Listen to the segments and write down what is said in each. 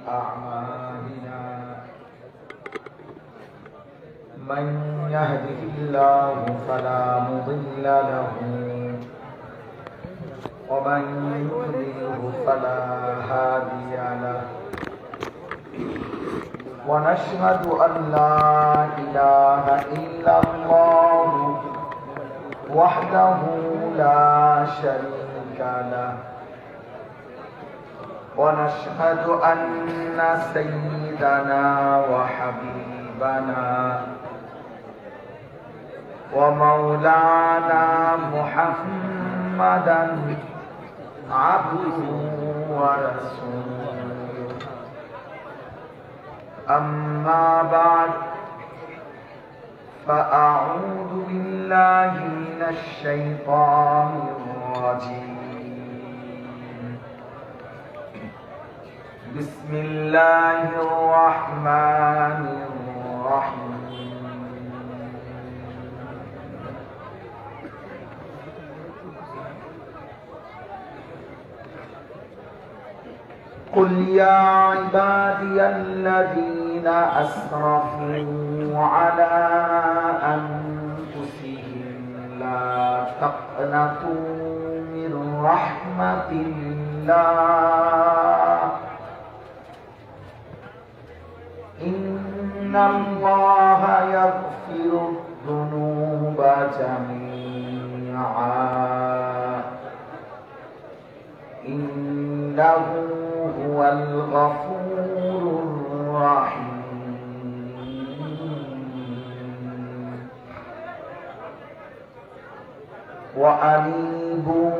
أعمالنا من يهده الله فلا مضل له ومن يضلله فلا هادي له ونشهد أن لا إله إلا الله وحده لا شريك له ونشهد أن سيدنا وحبيبنا ومولانا محمدا عبده ورسوله أما بعد فأعوذ بالله من الشيطان الرجيم بسم الله الرحمن الرحيم قل يا عبادي الذين أسرفوا على أنفسهم لا تقنطوا من رحمة الله إن الله يغفر الذنوب جميعا إنه هو الغفور الرحيم وأنيبوا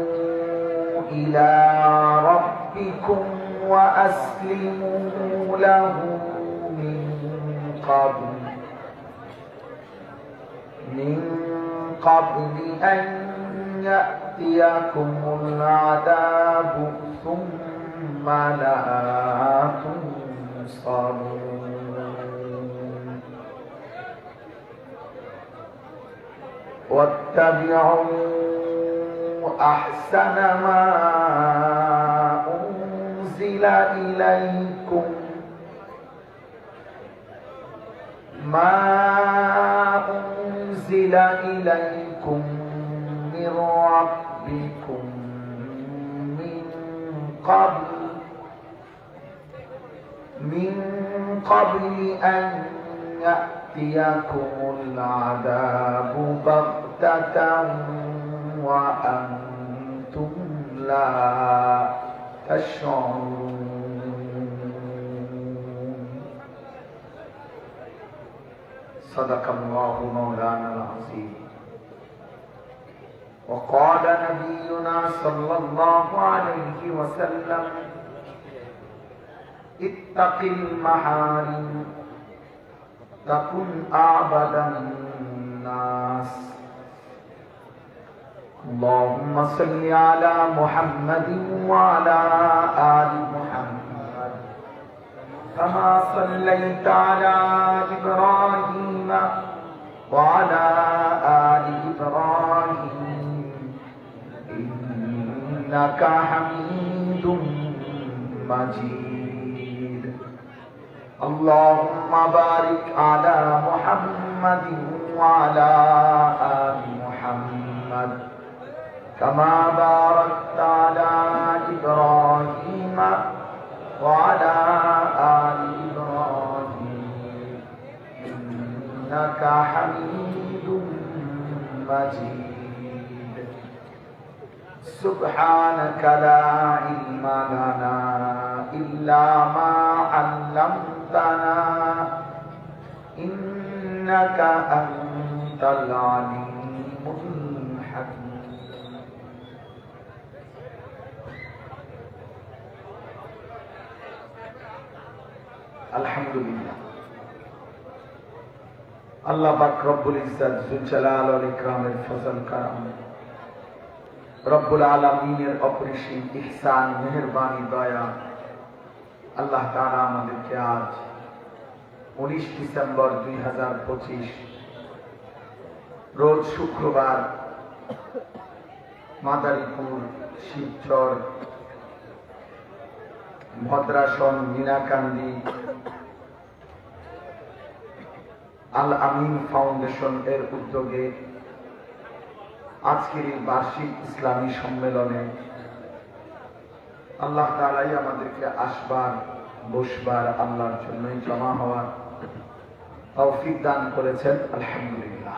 إلى ربكم وأسلموا له من قبل أن يأتيكم العذاب ثم لا تنصرون واتبعوا أحسن ما أنزل إليكم من ربكم من قبل أن يأتيكم العذاب بغتة وأنتم لا تشعرون صدق الله مولانا العظيم وقال نبينا صلى الله عليه وسلم اتق المحارم تكن أعبد الناس اللهم صل على محمد وعلى آل محمد كما صليت على إبراهيم وعلى آل إبراهيم إنك حميد مجيد اللهم بارك على محمد وعلى آل محمد كما باركت على إبراهيم وعلى آل إبراهيم إنك حميد مجيد سبحانك لا علم لنا إلا ما علمتنا إنك أنت العليم الحكيم الحمد لله আল্লাহ পাক রব্বুল ইজ্জত যুল জালাল ওয়াল ইকরামের ফজল কারাম রব্বুল আলামিনের অপরিসীম ইহসান মেহেরবানি দয়া আল্লাহ তাআলা আমাদেরকে আজ 19 ডিসেম্বর 2025 রোজ শুক্রবার মাদারীপুর শিবচর ভদ্রাসন মিনাকান্দি আল আমিন ফাউন্ডেশন এর উদ্যোগে আজকের এই বার্ষিক ইসলামী সম্মেলনে আল্লাহ তাআলাই আমাদেরকে আসবার বসবার আল্লাহর জন্যই জমা হওয়ার তৌফিক দান করেছেন। আলহামদুলিল্লাহ।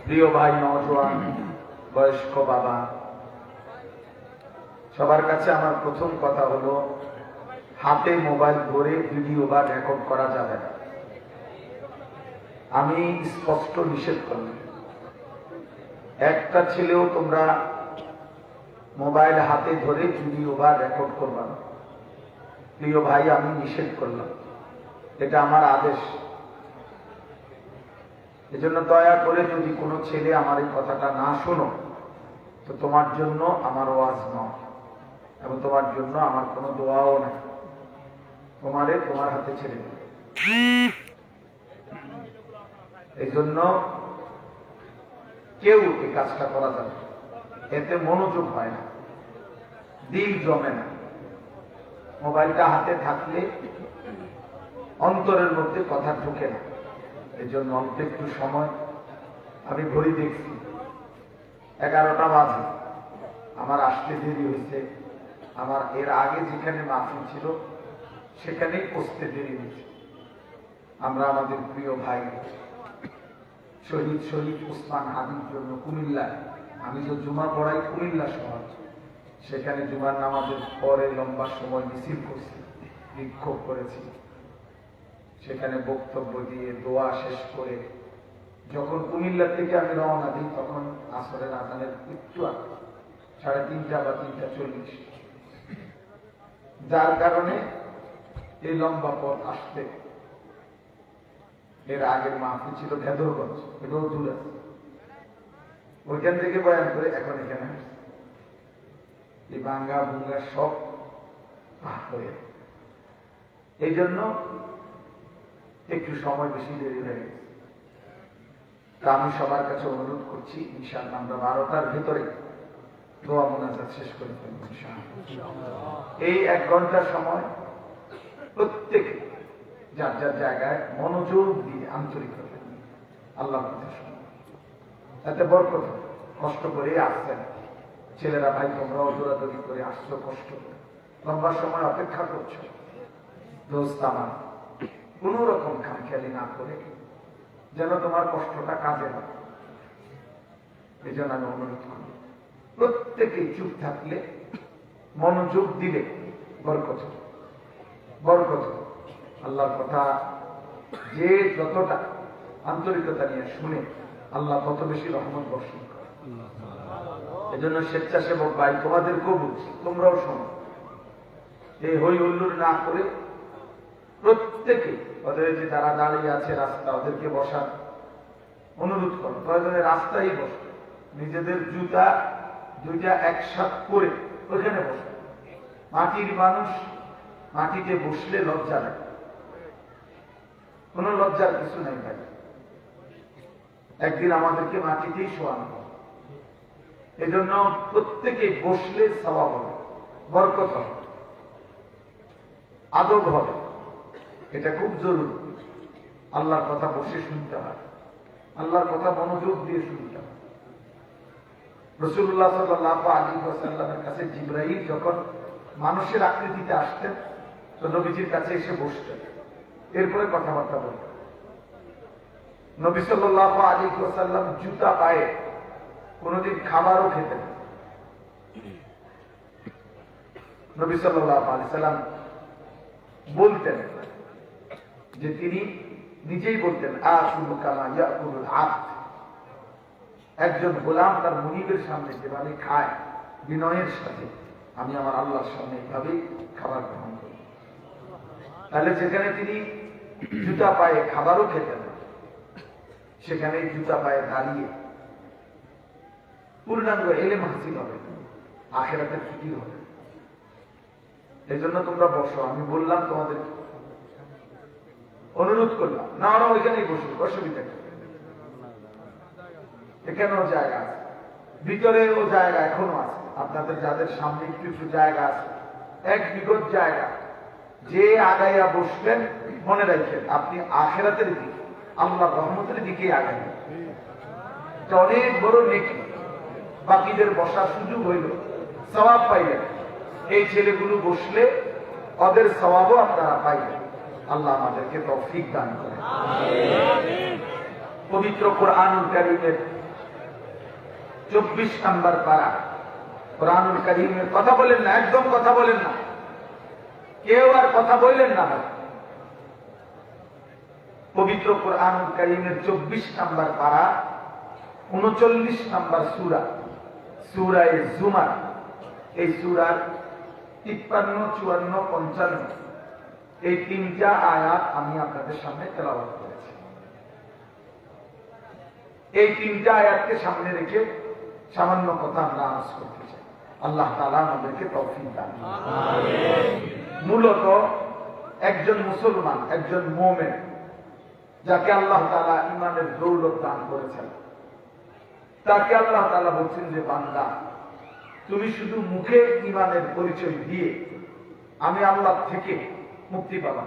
প্রিয় ভাই, নওজোয়ান, বয়স্ক বাবা, সবার কাছে আমার প্রথম কথা হলো, হাতে মোবাইল ধরে ভিডিও বা রেকর্ড করা যাবে না। আমি স্পষ্ট নিষেধ করব। একটা ছেলেও তোমরা মোবাইল হাতে ধরে ভিডিও বা রেকর্ড করবা না। প্রিয় ভাই, আমি নিষেধ করলাম, এটা আমার আদেশ। এজন্য দয়া করে যদি কোনো ছেলে আমার এই কথাটা না শোনো, তো তোমার জন্য আমার ওয়াজ নয় এবং তোমার জন্য আমার কোনো দোয়াও নেই। তোমার হাতে ছেড়ে দেবে। এই জন্য কেউ এই কাজটা করা যাবে, এতে মনোযোগ হয় না, দিল জমে না। মোবাইলটা হাতে থাকলে অন্তরের মধ্যে কথা ঢুকে না। এই জন্য অল্প একটু সময়, আমি ঘড়ি দেখছি 11টা বাজে, আমার আসতে দেরি হয়েছে। আমার এর আগে যেখানে মাহফিল ছিল সেখানেই পৌঁছতে দেরি হয়েছে। আমরা আমাদের প্রিয় ভাই শহীদ ওসমান হাদির জন্য কুমিল্লায়, আমি তো জুমা পড়াই কুমিল্লা শহর, সেখানে জুমার নামাজের পরে লম্বা সময় মিছিল করছি, বিক্ষোভ করেছি। সেখানে বক্তব্য দিয়ে দোয়া শেষ করে যখন কুমিল্লা থেকে আমি রওনা দিই, তখন আসরের আজানের একটু আগে 3:30 বা 3:40, যার কারণে এই লম্বা পথ আসতে। এর আগের মাহফিল ছিল ভেদরগঞ্জ, এটাও দূর আছে, ওইখান থেকে বয়ান করে এখন এখানে আসছে। এই বাঙ্গা ভুঙ্গা সব পার হয়ে, এই জন্য একটু সময় বেশি দেরি হয়ে গেছে। তা আমি সবার কাছে অনুরোধ করছি, ইনশাআল্লাহ আমরা 12টার ভেতরে দোয়া মোনাজাত শেষ করে ফেলব ইনশাআল্লাহ। এই 1 ঘন্টার সময় প্রত্যেকে যার যার জায়গায় মনোযোগ দিয়ে আন্তরিকতা নিয়ে আল্লাহর কথা শুনুন, এতে বরকত। কষ্ট করে আসছেন ছেলেরা, ভাই তোমরাও দৌড়াদৌড়ি করে আসছো, কষ্ট করে লম্বা সময় অপেক্ষা করছো। দোস্ত আমার, কোন রকম খামখেয়ালি না করে যেন তোমার কষ্টটা কাজে না। এই জন্য আমি অনুরোধ করি, প্রত্যেকেই চুপ থাকলে, মনোযোগ দিলে বরকত বরকত। আল্লাহর কথা যে যতটা আন্তরিকতা নিয়ে শুনে, আল্লাহ তত বেশি রহমত বর্ষণ করে। এজন্য স্বেচ্ছাসেবক ভাই, তোমাদেরকেও বলছি, তোমরাও শোনো। এই হই হুল্লোড় না করে প্রত্যেকে ওদের যে যারা দাঁড়িয়ে আছে রাস্তা, ওদেরকে বসার অনুরোধ করো। প্রয়োজনে রাস্তায় বসো, নিজেদের জুতা 2টা একসাথ করে ওখানে বসো। মাটির মানুষ, মাটিতে বসলে লজ্জা লাগে, কোন লজ্জার কিছু নেই ভাই। একদিন আমাদেরকে মাটিতেই শোয়ানো, এই জন্য প্রত্যেকে বসলে সওয়াব হবে, বরকত হবে, আদব হবে। এটা খুব জরুরি। আল্লাহর কথা বসে শুনতে হয়, আল্লাহর কথা মনোযোগ দিয়ে শুনতে হয়। রাসূলুল্লাহ সাল্লাল্লাহু আলাইহি ওয়াসাল্লামের কাছে জিবরাইল যখন মানুষের আকৃতিতে আসতেন, তো নবীজির কাছে এসে বসতেন, এরপরে কথাবার্তা বলতেন। নবী সাল্লাল্লাহু আলাইহি ওয়াসাল্লাম জুতা পায়ে কোনদিন খাবারও খেতেন। নবী সাল্লাল্লাহু আলাইহি ওয়াসাল্লাম বলতেন যে, তিনি নিজেই বলতেন, আকুলু কামা ইয়াকুলুল আবদ। একজন গোলাম তার মুনিবের সামনে যেভাবে খায় বিনয়ের সাথে, আমি আমার আল্লাহর সামনে এইভাবেই খাবার গ্রহণ করি। তাহলে যেখানে তিনি জুতা পায়ে খাবারও খেতেন, সেখানে জুতা পায়ে দাঁড়িয়ে পূর্ণাঙ্গ এলেম হাসিল হবে, আখিরাতের ফিকির হবে। এই জন্য তোমরা বসো। আমি বললাম তোমাদের, অনুরোধ করলাম, না ওরা ওইখানেই বসো, অসুবিধা নেই। এখানেও জায়গা আছে, ভিতরেও জায়গা এখনো আছে। আপনাদের যাদের সামনে কিছু জায়গা আছে, 1 বিঘত জায়গা, যে আগাইয়া বসবেন মনে রাখবেন আপনি আখিরাতের দিকে, আল্লাহর রহমতের দিকে আগাইবেন। অনেক বড় নেকি, বাকিদের বসার সুযোগ হইল, সওয়াব পাইলেন। এই ছেলেগুলো বসলে ওদের সওয়াবও আপনারা পাইবেন। আল্লাহ আমাদেরকে তৌফিক দান করেন। পবিত্র কোরআনুল কারীমের 24 নম্বর পারা, কোরআনুল কারীমের কথা বলেন না, একদম কথা বলেন না, কেউ আর কথা বললেন না। পবিত্র কোরআনুল কারীমের 24 নম্বর পারা, 39 নম্বর সূরা, সূরা জুমার। এই সূরার 53, 54, 55 এই 3টা আয়াত আমি আপনাদের সামনে তেলাওয়াত করেছি। এই 3টা আয়াতকে সামনে রেখে সামান্য কথা আমরা আলোচনা করতে চাই। আল্লাহ তাআলা আমাদেরকে তৌফিক দান করুন। মূলত একজন মুসলমান, একজন মুমিন, যাকে আল্লাহ তাআলা ঈমানের দৌলত দান করেছেন, তাকে আল্লাহ তাআলা বলছেন যে বান্দা, তুমি শুধু মুখে ঈমানের পরিচয় দিয়ে আমি আল্লাহ থেকে মুক্তি পাবা।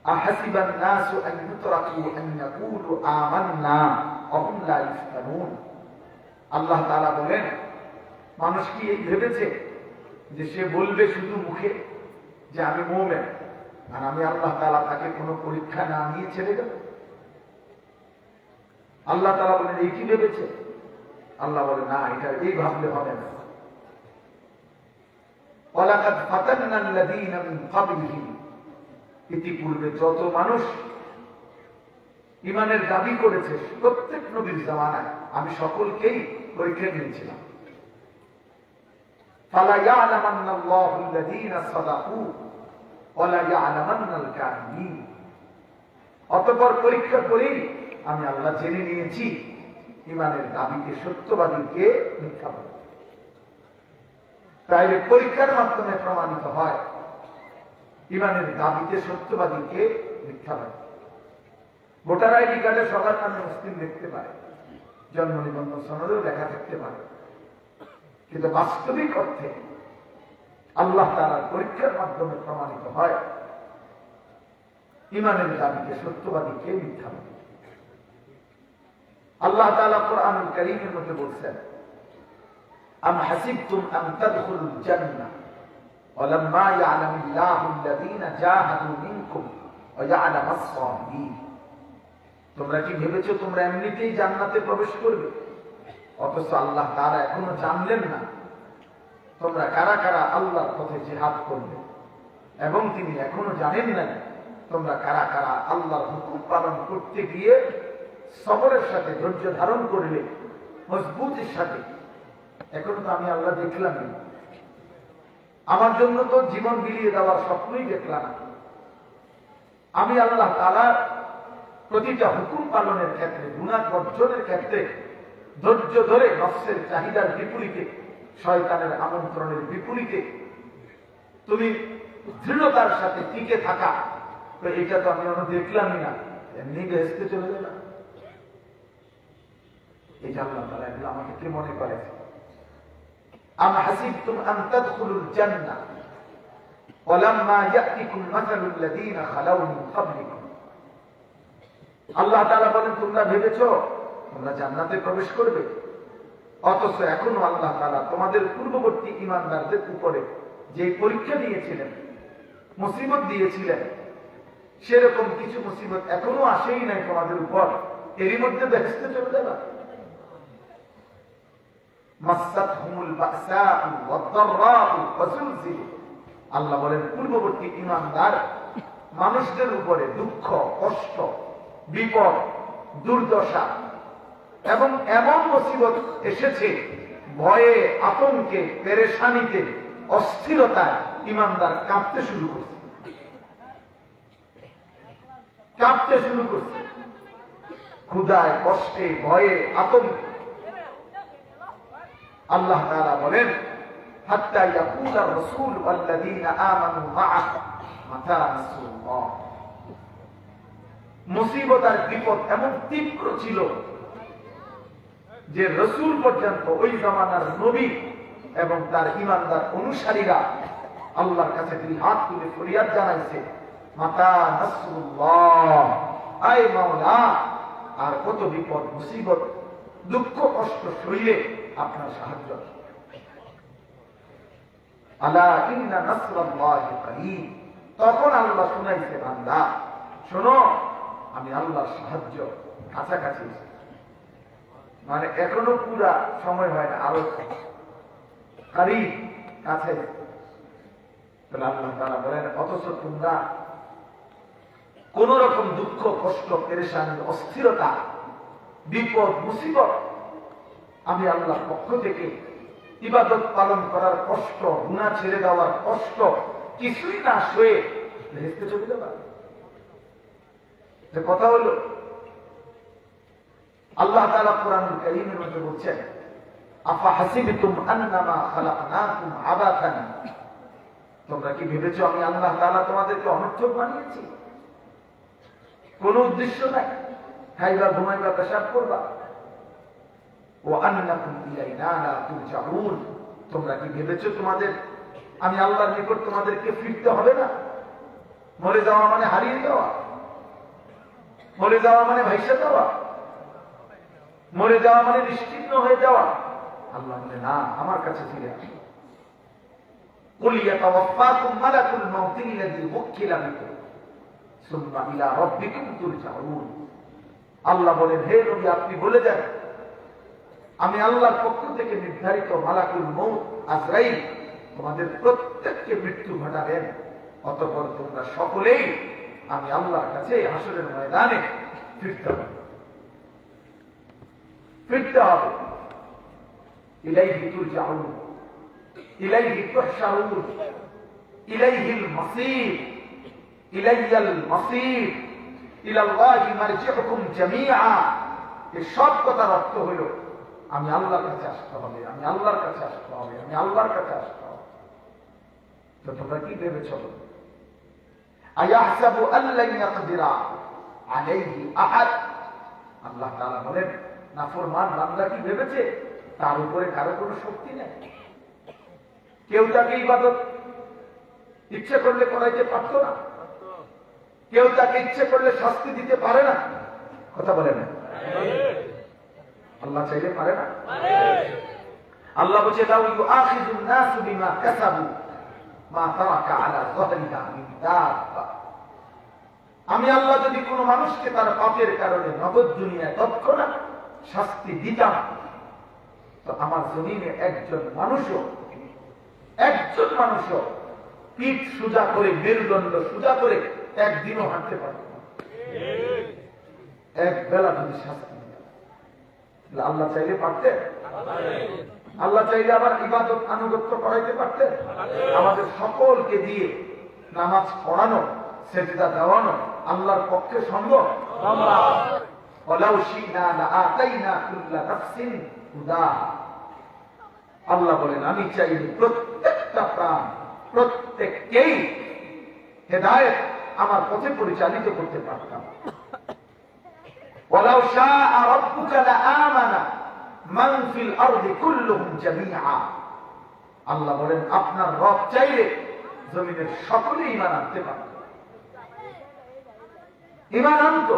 আহাসিবান নাসু আন ইউতরাকু আন ইয়াকুলু আমান্না ওয়া হুম লা ইফতানুন। আল্লাহ তাআলা বলেন, মানুষ কি এই ভেবেছে যে সে বলবে শুধু মুখে যে আমি মুমিন, আর আমি আল্লাহ তাআলা তাকে কোনো পরীক্ষা না নিয়ে ছেড়ে দেব? আল্লাহ তাআলা বলেন এই কি ভেবেছে? আল্লাহ বলে না, এটা এই ভাবলে হবে না। ওয়ালাকাদ ফাতান্নাল্লাযীনা মিন ক্বাবলিহিম, ইতিপূর্বে যত মানুষ ঈমানের দাবি করেছে প্রত্যেক নবীর জামানায় আমি সকলকেই পরীক্ষা নিয়েছিলাম। ফালা ইয়ালামান্নাল্লাহু আল্লাযীনা সাদাকু ওয়া লা ইয়ালামান্নাল কাযিবিন। অতঃপর পরীক্ষা করেই আমি আল্লাহ জেনে নিয়েছি ঈমানের দাবিকে সত্যবাদীকে মিথ্যাবাদী। তাই পরীক্ষার মাধ্যমে প্রমাণিত হয় ঈমানের দাবিতে সত্যবাদীকে মিথ্যাবাদী। ভোটার আইডি কার্ডে সবার নামে মুসলিম দেখতে পারে, জন্ম নিবন্ধন সনদেও লেখা থাকতে পারে, কিন্তু বাস্তবিক অর্থে আল্লাহ তাআলার পরীক্ষার মাধ্যমে প্রমাণিত হয় ঈমানের দাবিতে সত্যবাদীকে মিথ্যাবাদী। আল্লাহ তাআলা কোরআনুল কারীমের মধ্যে বলছেন, আম হাসিবতুম আন তাদখুলুল জান্নাহ ওয়ালাম্মা ইয়ালামিল্লাহু আল্লাযীনা জাহাদু মিনকুম ওয়া ইয়ালামাস সাবিরিন। তোমরা কি ভেবেছো তোমরা এমনিতেই জান্নাতে প্রবেশ করবে, অথচ আল্লাহ তাআলা এখনো জানলেন না তোমরা কারা কারা আল্লাহর পথে জিহাদ করবে, এবং তিনি এখনো জানেন না তোমরা কারা কারা আল্লাহর হুকুম পালন করতে গিয়ে সবরের সাথে ধৈর্য ধারণ করলে, মজবুতির সাথে। এখনো তো আমি আল্লাহ দেখলাম না, আমার জন্য তো জীবন বিলিয়ে দেওয়ার স্বপ্নই দেখলাম না। আমি আল্লাহ তাআলার প্রতিটা হুকুম পালনের ক্ষেত্রে, গুনাহ বর্জনের ক্ষেত্রে ধৈর্য ধরে নফসের চাহিদার বিপরীতে, শয়তানের আমন্ত্রণের বিপরীতে তুমি দৃঢ়তার সাথে টিকে থাকা, তো এটা তো আমি অন্য দেখলামই না, এমনি বেহেশতে চলে গেলাম। এই আল্লাহ তাআলা এগুলো আমাকে কি মনে করে? আম হাসিবতুম আন তাদখুলুল জান্নাহ ওয়ালাম্মা ইয়াতিকুম মাসালুল লাযীনা খালাউ মিন ক্বাবলিকুম। আল্লাহ তাআলা বলেন, তোমরা ভেবেছো তোমরা জান্নাতে প্রবেশ করবে, অথচ এখনো আল্লাহ তাআলা তোমাদের পূর্ববর্তী ঈমানদারদের উপরে যে পরীক্ষা দিয়েছিলেন, মুসিবত দিয়েছিলেন, সেরকম কিছু মুসিবত এখনো আসেই নাই তোমাদের উপর, এরই মধ্যে বেহেশতে চলে যাবে। মাসাতহুমুল বাসাউ ওয়াদ-দাররাউ ওয়াজুলজিলু। আল্লাহ বলেন পূর্ববর্তী ঈমানদার মানুষদের উপরে দুঃখ, কষ্ট, বিপদ, দুর্দশা এবং এমন মুসিবত এসেছে, ভয়ে, আতঙ্কে, পেরেশানিতে, অস্থিরতায় ঈমানদার কাঁপতে শুরু করছে, কাঁপতে শুরু করছে, ক্ষুধায়, কষ্টে, ভয়ে, আতঙ্কে। আল্লাহ তাআলা বলেন, হাত্তা ইয়াকুলার রাসূল ওয়াল্লাযীনা আমানু মা'আহু মাতা নাসরুল্লাহ। মুসিবত আর বিপদ এমন তীব্র ছিল যে রসুল পর্যন্ত ওই জামানার নবী এবং তার ইমানদার অনুসারীরা আল্লাহর কাছে দুই হাত তুলে ফরিয়াদ জানাইছে, মাতা নাসরুল্লাহ, আয় মাওলা, আর কত বিপদ মুসিবত দুঃখ কষ্ট সইলে আপনার সাহায্য আসবে। আলা ইন্না নাসরাল্লাহি করিব। তখন আল্লাহ শুনাইছে, বান্দা শোনো, আমি আল্লাহর সাহায্য কাছাকাছি। মানে এখনো পুরা সময় হয় না, আরো করিব, কাছে। আল্লাহ তাআলা বলেন, অথচ তোমরা কোন রকম দুঃখ কষ্ট পেরেশানি অস্থিরতা বিপদ মুসিবত আমি আল্লাহর পক্ষ থেকে ইবাদত পালন করার কষ্ট, গুনাহ ছেড়ে দেওয়ার কষ্ট কিছুই না সয়ে ভেস্তে চলে যাবে। যে কথা হলো, আল্লাহ তাআলা কোরআনুল কারীমের মধ্যে বলছেন, আফা হাসিবতুম আন্নামা খালাকনাকুম আবাতান। তোমরা কি ভেবেছো আমি আল্লাহ তাআলা তোমাদেরকে অনর্থক বানিয়েছি? কোন উদ্দেশ্য নাই, খাইবা ঘুমাইবা পেশাব করবা। ও আন্নাকুম ইলাইনা লা তুরজাউন। তোমরা কি ভেবেছো তোমাদের আমি আল্লাহর নিকট তোমাদেরকে ফিরতে হবে না? মরে যাওয়া মানে হারিয়ে যাওয়া, মরে যাওয়া মানে ভাইসা যাওয়া, মরে যাওয়া মানে নিশ্চিহ্ন হয়ে যাওয়া। আল্লাহ বলে, না, আমার কাছে ফিরে আসো। কুল ইয়াতাওয়াফাকুম মালাকুল মাউতিল্লাযী উকিলা বিকুম সুম্মা ইলা রাব্বিকুম তুরজাউন। আল্লাহ বলেন, হে নবী, আপনি বলে দেন, আমি আল্লাহর পক্ষ থেকে নির্ধারিত মালাকুল মউত আজরাইল তোমাদের প্রত্যেককে মৃত্যু ঘটাবেন। অতঃপর তোমরা সকলেই আমি আল্লাহর কাছে হাসরের ময়দানে ফিরতে হবে, ফিরতে হবে। ইলাইহি তুরজাউন, ইলাইহি তুহশারুন, ইলাইহিল মাসীর, ইলাইয়াল মাসীর, ইলাল্লাহি মারজিউকুম জামিআ। এই সব কথার অর্থ হলো আমি আল্লাহর কাছে আসতে হবে, আমি আল্লাহর কাছে আসতে হবে, আমি আল্লাহর কাছে আসতে হবে। তো তোমরা কি ভেবেছ? আয়াহসাবু আল্লান ইয়াকদিরা আলাইহি আহাদ। আল্লাহ তাআলা বলেন, নাফরমান বান্দা কি ভেবেছে তার উপরে কারো কোনো শক্তি নেই? কেউ তাকে ইবাদত ইচ্ছে করলে করাইতে পারতো না, কেউ তাকে ইচ্ছে করলে শাস্তি দিতে পারে না। কথা বলে না? আল্লাহ চাইলে পারে না? আল্লাহ বলছে, লাউ ইউআখিযুন নাসু বিমা কাসাবু মা তারাকা আলা যাহরিহা মিন দাব্বা। আমি আল্লাহ যদি কোনো মানুষকে তার পাপের কারণে নগদ দুনিয়ায় তৎক্ষণাৎ শাস্তি দিতাম, তো আমার জমিনে একজন মানুষও পিঠ সোজা করে, মেরুদণ্ড সোজা করে একদিনও হাঁটতে পারত না। এক বেলা যদি শাস্তি দিতাম, আল্লাহ চাইলে পারতেন? আল্লাহ চাইলে আবার ইবাদত আনুগত্য করাইতে পারতেন? আমাদের সকলকে দিয়ে নামাজ পড়ানো, সেজদা দেওয়ানো আল্লাহর পক্ষে সম্ভব? ওয়ালাউ শি'না লাআতাইনা কুল্লা নাফসিন হুদাহা। আল্লাহ বলেন, আমি চাইলে প্রত্যেকটা প্রাণ, প্রত্যেককেই হেদায়েত আমার পথে পরিচালিত করতে পারতাম। ওয়ালাউ শাআ রাব্বুকা লাআমানা মান ফিল আরদি কুল্লুহুম জামিআ। আল্লাহ বলেন, আপনার রব চাইলে জমিনের সকলে ঈমান আনতে পারত, ঈমান আনত।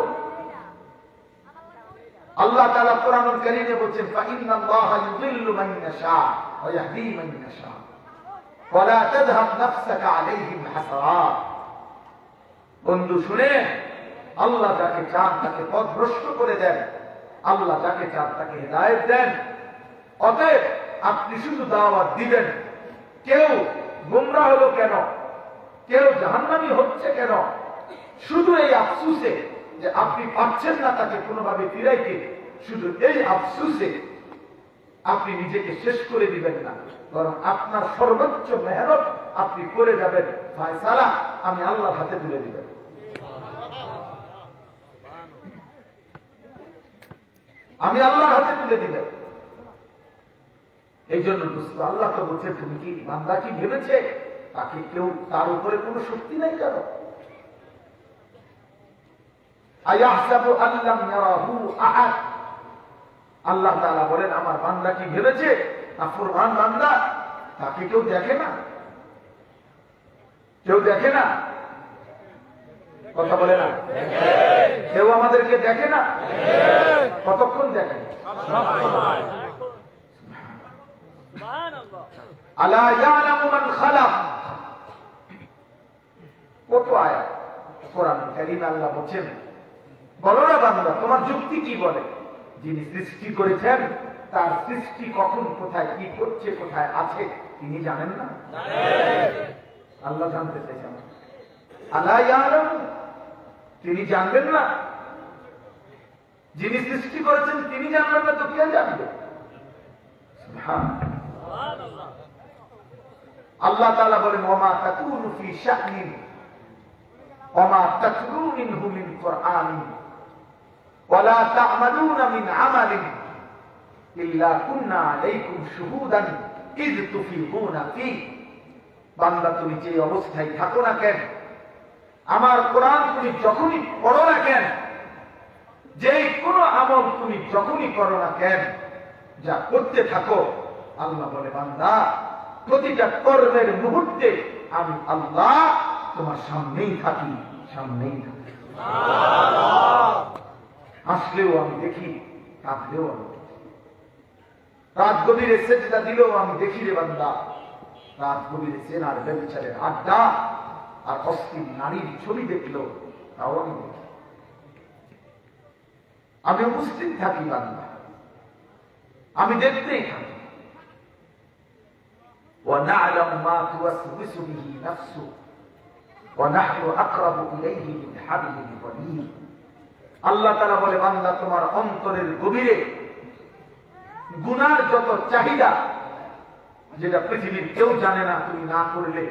আল্লাহ তাআলা কোরআনুল কারীমে বলেন, ফাইন্নাল্লাহা ইউযিল্লু মান ইয়াশা ওয়া ইয়াহদি মান ইয়াশা ওয়া লা তাযহাব নাফসুকা আলাইহিম হাসারাত। বন্ধু শুনে, আল্লাহ যাকে চান তাকে পথভ্রষ্ট করে দেন, আল্লাহ যাকে চান তাকে হিদায়াত দেন। অতএব আপনি শুধু দাওয়াত দিবেন। কেউ গোমরাহ হলো কেন, কেউ জাহান্নামী হচ্ছে কেন, শুধু এই আফসোসে যে আপনি পাচ্ছেন না তাকে কোনোভাবে ফিরাইতে, শুধু এই আফসোসে আপনি নিজেকে শেষ করে দিবেন না, বরং আপনার সর্বোচ্চ মেহনত আপনি করে যাবেন। ফায়সালা আমি আল্লাহর হাতে তুলে দিবেন। আমি আল্লাহর হাতে তুলে দিবেন। এই জন্য আল্লাহ তো বলছে, তুমি কি বান্দা কি ভেবেছে তাকে কেউ তার উপরে কোনো শক্তি নাই কেন? আয়াহসাবু আল্লাম ইয়ারাহু আহাদ। আল্লাহ তাআলা বলেন আমার বান্দা কি ভেবেছে নাফরমান বান্দা, তাকে কেউ দেখে না? কেউ দেখে না? কথা বলে না? কেউ আমাদেরকে দেখে না? কতক্ষণ দেখে? আলা ইয়ালামু মান খালাক। কত আয়াত কোরআন কারীমে আল্লাহ বলেন, বলো না বান্দা তোমার যুক্তি কি বলে? যিনি সৃষ্টি করেছেন তার সৃষ্টি কখন কোথায় কি করছে কোথায় আছে তিনি জানেন না? আল্লাহ জানতে চাইছেন। আলা ইয়ালামু, তিনি জানবেন না? যিনি সৃষ্টি করেছেন তিনি জানবেন না তো কে জানবে? সুবহানাল্লাহ। আল্লাহ তাআলা বলেন ওয়া মা তাকুনু ফি শা'নিন ওয়া মা তাতলু মিনহু মিন কুরআনিন ওয়া লা তা'মালুনা মিন আমালিন ইল্লা কুননা আলাইকুম শুহুদান ইয তুফিদুনা ফি। বান্দা তুমি যে অবস্থায় থাকো না কেন, আমার কোরআন তুমি যখনই পড়ো না কেন, যে কোনো আমল তুমি যখনই করো না কেন, যা করতে থাকো, আল্লাহ বলে বান্দা প্রতিটা কর্মের মুহূর্তে আমি আল্লাহ তোমার সামনেই থাকি, সামনেই থাকি। হাসলেও আমি দেখি, কাঁদলেও আমি দেখি, রাত গভীরে সেজদা দিলেও আমি দেখি রে বান্দা, রাত গভীরে সেনার ব্যভিচারের আড্ডা আর অস্থির নারীর ছবি দেখলো তাও আমি দেখি। আমি উপস্থিত থাকি বান্দা, আমি দেখতেই থাকি। وَنَعْلَمُ مَا تُوَسْوِسُ بِهِ نَفْسُهُ وَنَحْنُ أَقْرَبُ إِلَيْهِ مِنْ حَبْلِ الْوَرِيدِ। আল্লাহ তাআলা বলে বান্দা তোমার অন্তরের গভীরে গুনার যত চাহিদা, যেটা পৃথিবীর কেউ জানে না তুমি না করলে,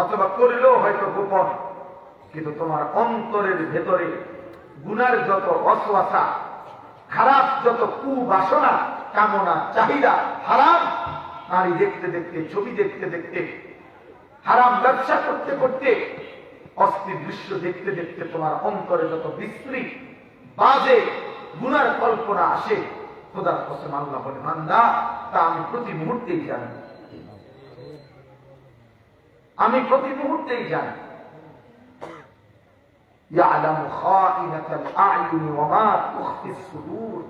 অথবা করলেও হয়তো গোপন, কিন্তু তোমার অন্তরের ভেতরে গুনার যত ওয়াসওয়াসা, খারাপ যত কুবাসনা, কামনা, চাহিদা, হারাম নারী দেখতে দেখতে, ছবি দেখতে দেখতে, হারাম ব্যবসা করতে করতে, অস্থির দৃশ্য দেখতে দেখতে তোমার অন্তরে যত বিশ্রী বাজে গুনার কল্পনা আসে, খোদার কসম আল্লাহ বলে বান্দা তা আমি প্রতি মুহূর্তেই জানি, আমি প্রতি মুহূর্তেই জানি। ইয়ালামু খাইনাতাল আ'য়ুনি ওয়া মা তুখফিস সুদূর।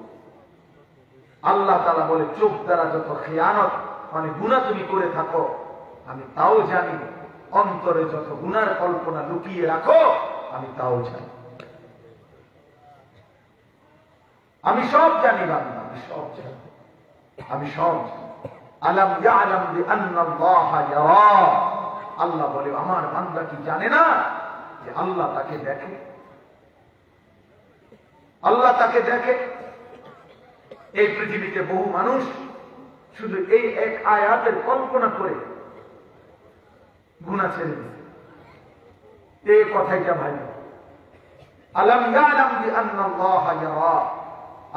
আল্লাহ তাআলা বলে চোখ দ্বারা যত খেয়ানত মানে গুনাহ তুমি করে থাকো আমি তাও জানি, অন্তরে যত গুনার কল্পনা লুকিয়ে রাখো আমি তাও জানি, আমি সব জানি বান্দা, আমি সব জানি, আমি সব জানি। আলাম ইয়ালাম বিআন্নাল্লাহা ইয়ারা। আল্লাহ বলে আমার বান্দা কি জানে না যে আল্লাহ তাকে দেখে, আল্লাহ তাকে দেখে। এই পৃথিবীতে বহু মানুষ শুধু এই এক আয়াতের কল্পনা করে গুনাহ ছেড়ে দিয়েছে। এই কথাইটা ভাই, আলাম ইয়ালাম বিআন্নাল্লাহা ইয়ারা।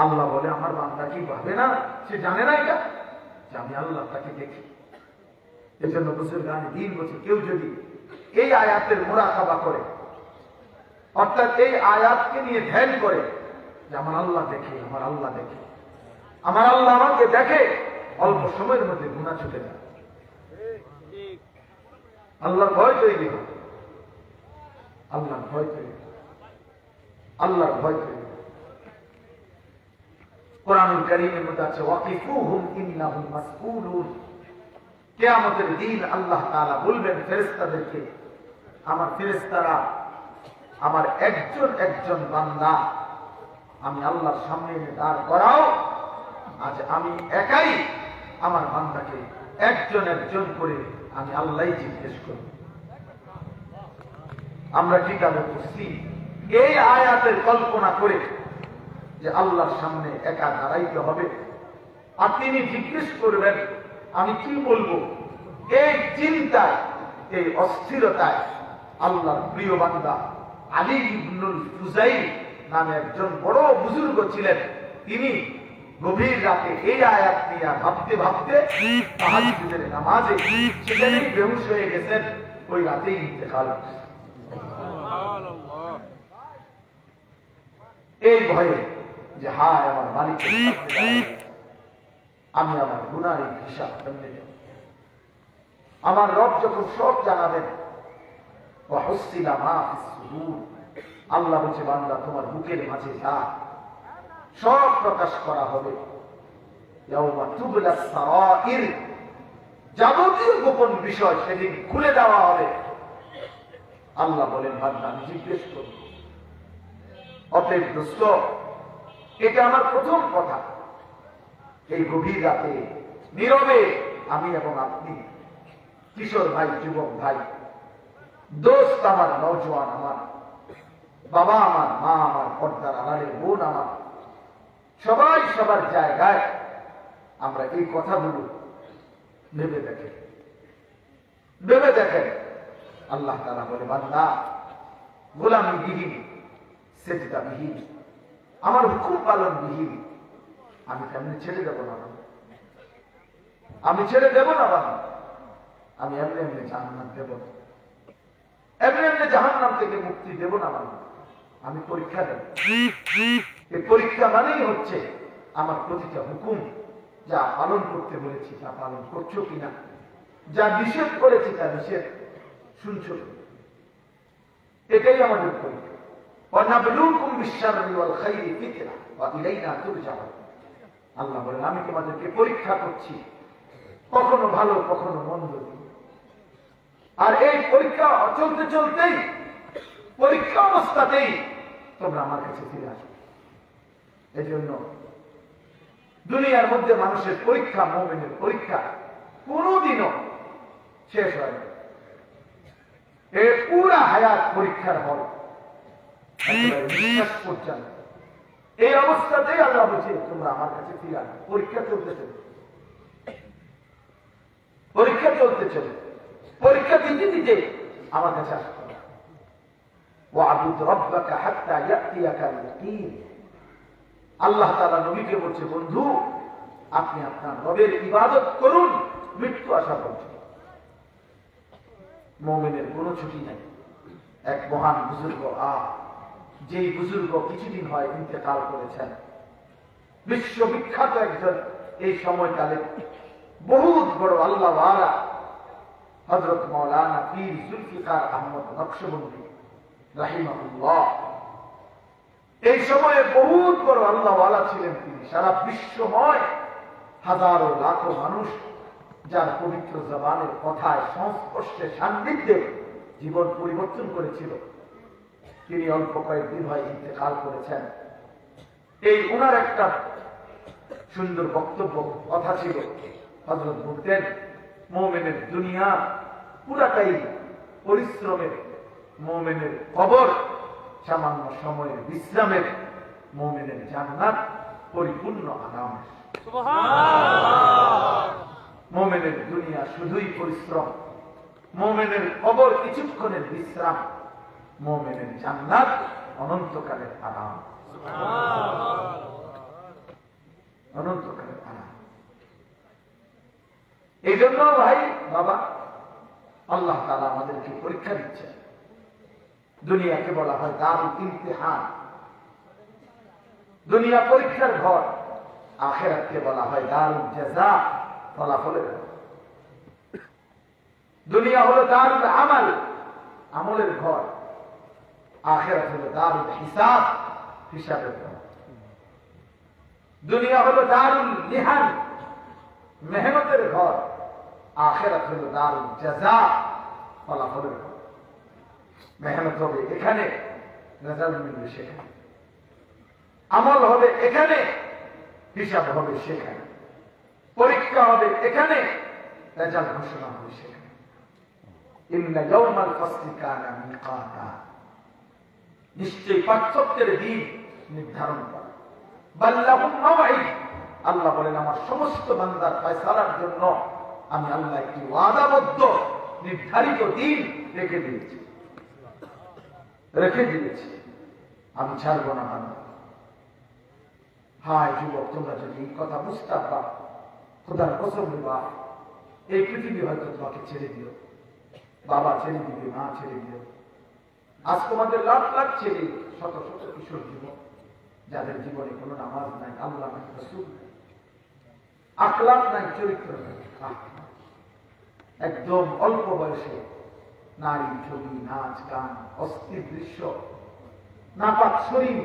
আল্লাহ বলে আমার বান্দা কি ভাবে না, সে জানে না এটা যে আমি আল্লাহ তাকে দেখি। এই জন্য বুজুর্গান দ্বীন বলছে কেউ যদি এই আয়াতের মুরাকাবা করে, অর্থাৎ এই আয়াতকে নিয়ে ধ্যান করে যে আমার আল্লাহ দেখে, আমার আল্লাহ দেখে, আমার আল্লাহ আমাকে দেখে, অল্প সময়ের মধ্যে গুনাহ ছুটে যায়, আল্লাহর ভয় তৈরি হয়, আল্লাহর ভয় তৈরি হয়, আল্লাহর ভয় তৈরি হয়। কোরআনুল কারীমের মধ্যে আছে ওয়াকিফুহুম ইন্নাহুম মাসউলুন। কিয়ামতের দিন আল্লাহ তাআলা বলবেন ফেরেশতাদেরকে, আমার ফেরেশতারা আমার একজন একজন বান্দা আমি আল্লাহর সামনে দাঁড় করাও। আজ আমি একাই আমার বান্দাকে একজন একজন করে আমি আল্লাহই জিজ্ঞেস করব। আমরা কিভাবে বুঝছি? এই আয়াতের কল্পনা করে যে আল্লাহর সামনে একা দাঁড়াইতে হবে আর তিনি জিজ্ঞেস করবেন আমি কি বলবো। এই চিন্তায়, এই অস্থিরতায় আল্লাহর প্রিয় বান্দা আলী ইবনুল ফুজাইল নামে একজন বড় বুজুর্গ ছিলেন, তিনি গভীর রাতে এই আয়াত নিয়ে ভাবতে ভাবতে তাহাজ্জুদের নামাজে সেখানেই বেহুশ হয়ে গেছেন, ওই রাতেই ইন্তেকাল। এই ভয়ে যে হায় আমার মালিক, আমি আমার গুনার হিসাব কেমনে দেব? আমার রব যখন সব জানাবেন, আল্লাহ বলছে বান্দা তোমার বুকের মাঝে যা সব প্রকাশ করা হবে। যাবতীয় গোপন বিষয় সেদিন খুলে দেওয়া হবে। আল্লাহ বলেন বান্দা আমি জিজ্ঞেস করব। অতএব দোস্ত, এটা আমার প্রথম কথা। এই গভীর রাতে নীরবে আমি এবং আপনি, কিশোর ভাই, যুবক ভাই, দোস্ত আমার, নওজোয়ান আমার, বাবা আমার, মা আমার, পর্দার আড়ালের বোন আমার, সবাই সবার জায়গায় আমরা এই কথাগুলো ভেবে দেখেন, ভেবে দেখেন। আল্লাহ তাআলা বলে বান্দা গোলামি বিহীন, সেজদা বিহীন, আমার হুকুম পালন বিহীন আমি কেমনি ছেড়ে দেব না? আমি ছেড়ে দেব না বাবা। আমি এমনি এমনি জাহান্নাম দেব না, এমনি এমনি জাহান্নাম থেকে মুক্তি দেব না বাবা। আমি পরীক্ষা দেব। এই পরীক্ষা মানেই হচ্ছে আমার প্রতিটা হুকুম যা পালন করতে বলেছি তা পালন করছো কিনা, যা নিষেধ করেছি তা নিষেধ শুনছো। এটাই আমাদের পরীক্ষা। আল্লাহ বলেন আমি তোমাদেরকে পরীক্ষা করছি, কখনো ভালো কখনো মন্দ। আর এই পরীক্ষা চলতে চলতেই, পরীক্ষা অবস্থাতেই তোমরা আমার কাছে ফিরে আসবে। এই জন্য দুনিয়ার মধ্যে মানুষের পরীক্ষা, মুমিনের পরীক্ষা কোনদিনও শেষ হয় না। এই পুরা হায়াত পরীক্ষার হল পর্যন্ত। এই অবস্থাতেই আল্লাহ বলছে তোমরা আমার কাছে ফিরে আসবে। পরীক্ষা চলতে চলে, পরীক্ষা চলতে চলে, পরীক্ষা দিতে দিতে আমার কাছে আসতে হবে। আল্লাহ তাআলা নবীকে বলছে বন্ধু আপনি আপনার রবের ইবাদত করুন মৃত্যু আসা পর্যন্ত। মুমিনের কোনো ছুটি নাই। এক মহান বুজুর্গ, যেই বুজুর্গ কিছুদিন হয় ইন্তেকাল করেছেন, বিশ্ববিখ্যাত একজন এই সময়কালে বহুত বড় আল্লাহ ওয়ালা হযরত মাওলানা পীর জুলফিকার আহমদ নকশবন্দি রাহিমাহুল্লাহ। এই সময়ে বহুত বড় আল্লাহ ওয়ালা ছিলেন তিনি। সারা বিশ্বময় হাজারো লাখো মানুষ যার পবিত্র জবানের কথায়, সংস্পর্শে, সান্নিধ্যে জীবন পরিবর্তন করেছিল, তিনি অল্প কয়েকদিন হয় ইন্তেকাল করেছেন। এই ওনার একটা সুন্দর বক্তব্য কথা ছিল। হযরত বলতেন মুমিনের দুনিয়া পুরাটাই পরিশ্রমের, মুমিনের কবর সামান্য সময়ের বিশ্রামের, মুমিনের জান্নাত পরিপূর্ণ আরাম। মুমিনের দুনিয়া শুধুই পরিশ্রম, মুমিনের কবর কিছুক্ষণের বিশ্রাম, মুমিনের জান্নাত অনন্তকালের আরাম, অনন্তকালের আরাম। এই জন্য ভাই বাবা আল্লাহ তাআলা আমাদেরকে পরীক্ষা দিচ্ছে। দুনিয়াকে বলা হয় দারুল ইমতিহান, দুনিয়া পরীক্ষার ঘর। আখিরাতকে বলা হয় দারুল জাযা, ফলাফলের ঘর। দুনিয়া হলো দারুল আমাল, আমলের ঘর। আখিরাত হলো দারুল হিসাব, হিসাবের ঘর। দুনিয়া হলো দারুল মিহান, মেহনতের ঘর। আখিরাত হলো দারুল জাযা, ফলাফলের ঘর। মেহনত হবে এখানে, রেজাল্ট মিলবে সেখানে। আমল হবে এখানে, হিসাব হবে সেখানে। পরীক্ষা হবে এখানে, রেজাল্ট ঘোষণা হবে সেখানে। ইন্না ইয়াওমাল ফাসলি কানা মিকাতা, নিশ্চয়ই পার্থক্যের দিন নির্ধারণ করা। বাল্লাহুম মাওঈদ, আল্লাহ বলেন আমার সমস্ত বান্দার ফয়সালার জন্য আমি আল্লাহ একটি ওয়াদাবদ্ধ নির্ধারিত দিন রেখে দিয়েছি, রেখে দিয়েছি। আমি ছাড়বো না বান্দা। হায় যুবক, তোমরা যদি এই কথা বুঝতে পারো, খোদার কসম নিবা, এই পৃথিবী হয়তো তোমাকে ছেড়ে দিও, বাবা ছেড়ে দিবে, মা ছেড়ে দিও। আজ তোমাদের লাখ লাখ ছেড়ে, শত শত কিশোর যুবক যাদের জীবনে কোনো নামাজ নাই, আল্লাহ নাই, রাসূল নাই, আখলাক নাই, চরিত্র নাই, একদম অল্প বয়সে নারী ছবি, নাচ গান, অস্থির দৃশ্য, নাপাক শরীর,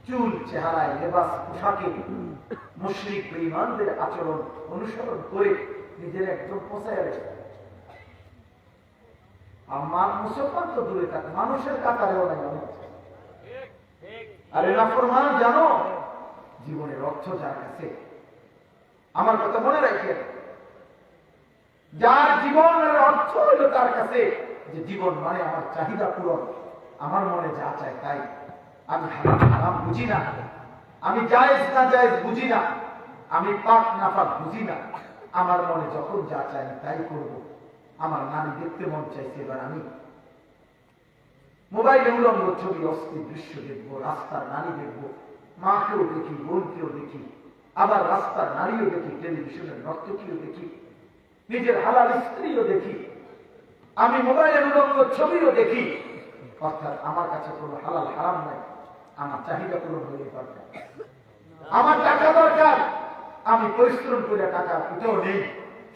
চুল, চেহারায়, লেবাস, পোশাকে মুশরিক বেঈমানদের আচরণ অনুসরণ করে নিজের একদম পচায় রেখে, আমার মুসলমান তো দূরে থাকে, মানুষের কাতারেও নাই। আরে নাফরমান, জানো জীবনের অর্থ যার কাছে, আমার কথা মনে রাখেন, যার জীবনের অর্থ হইল তার কাছে যে জীবন মানে আমার চাহিদা পূরণ, আমার মনে যা চায় তাই, আমি হারাম হারাম বুঝি না, আমি জায়েজ না জায়েজ বুঝি না, আমি পাক না পাক বুঝি না, আমার মনে যখন যা চাই তাই করব। আমার নারী দেখতে মন চাইছে, এবার আমি মোবাইলে উলঙ্গ ছবি, অস্থির দৃশ্য দেখবো, রাস্তার নারী দেখবো, মাকেও দেখি, বোনকেও দেখি, আবার রাস্তার নারীও দেখি, টেলিভিশনের নর্তকীও দেখি, নিজের হালাল স্ত্রীও দেখি, আমি মোবাইলের উলঙ্গ ছবিও দেখি। অর্থাৎ আমার কাছে কোনো হালাল হারাম নাই, আমার চাহিদা পূরণ হয়ে দরকার, আমার টাকা দরকার, আমি পরিশ্রম করে টাকা উঠেও নেই,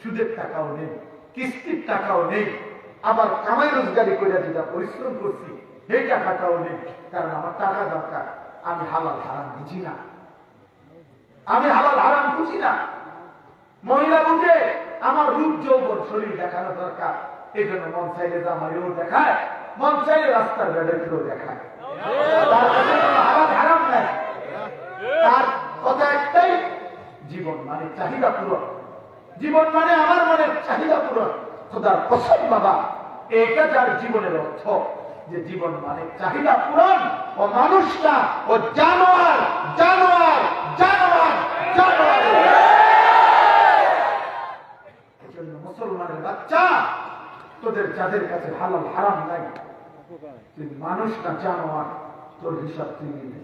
সুদের টাকাও নেই, কিস্তির টাকাও নেই, আবার কামাই রোজগারি করে যেটা পরিশ্রম করছি সেই টাকাটাও নেই, কারণ আমার টাকা দরকার। আমি হালাল হারাম বুঝি না, আমি হালাল হারাম বুঝি না। মহিলা বুঝে আমার রূপ যৌবন শরীর দেখানো দরকার, এই জন্য মন চাইলে জামাইও দেখায়, মন চাইলে রাস্তার বেডেও দেখায়, তার কাছে কোনো হালাল হারাম নাই। তার কথা একটাই, জীবন মানে চাহিদা পূরণ, জীবন মানে আমার মনের চাহিদা পূরণ। খোদার কসম বাবা, এটা যার জীবনের অর্থ, যে জীবন মানে চাহিদা পূরণ, ও মানুষটা ও জানোয়ার জানোয়ার জানোয়ার জানোয়ার। এজন্য মুসলমানের বাচ্চা, তোদের যাদের কাছে হালাল হারাম নাই, তুই মানুষ না জানোয়ার, তোর হিসাব তুই নিবি।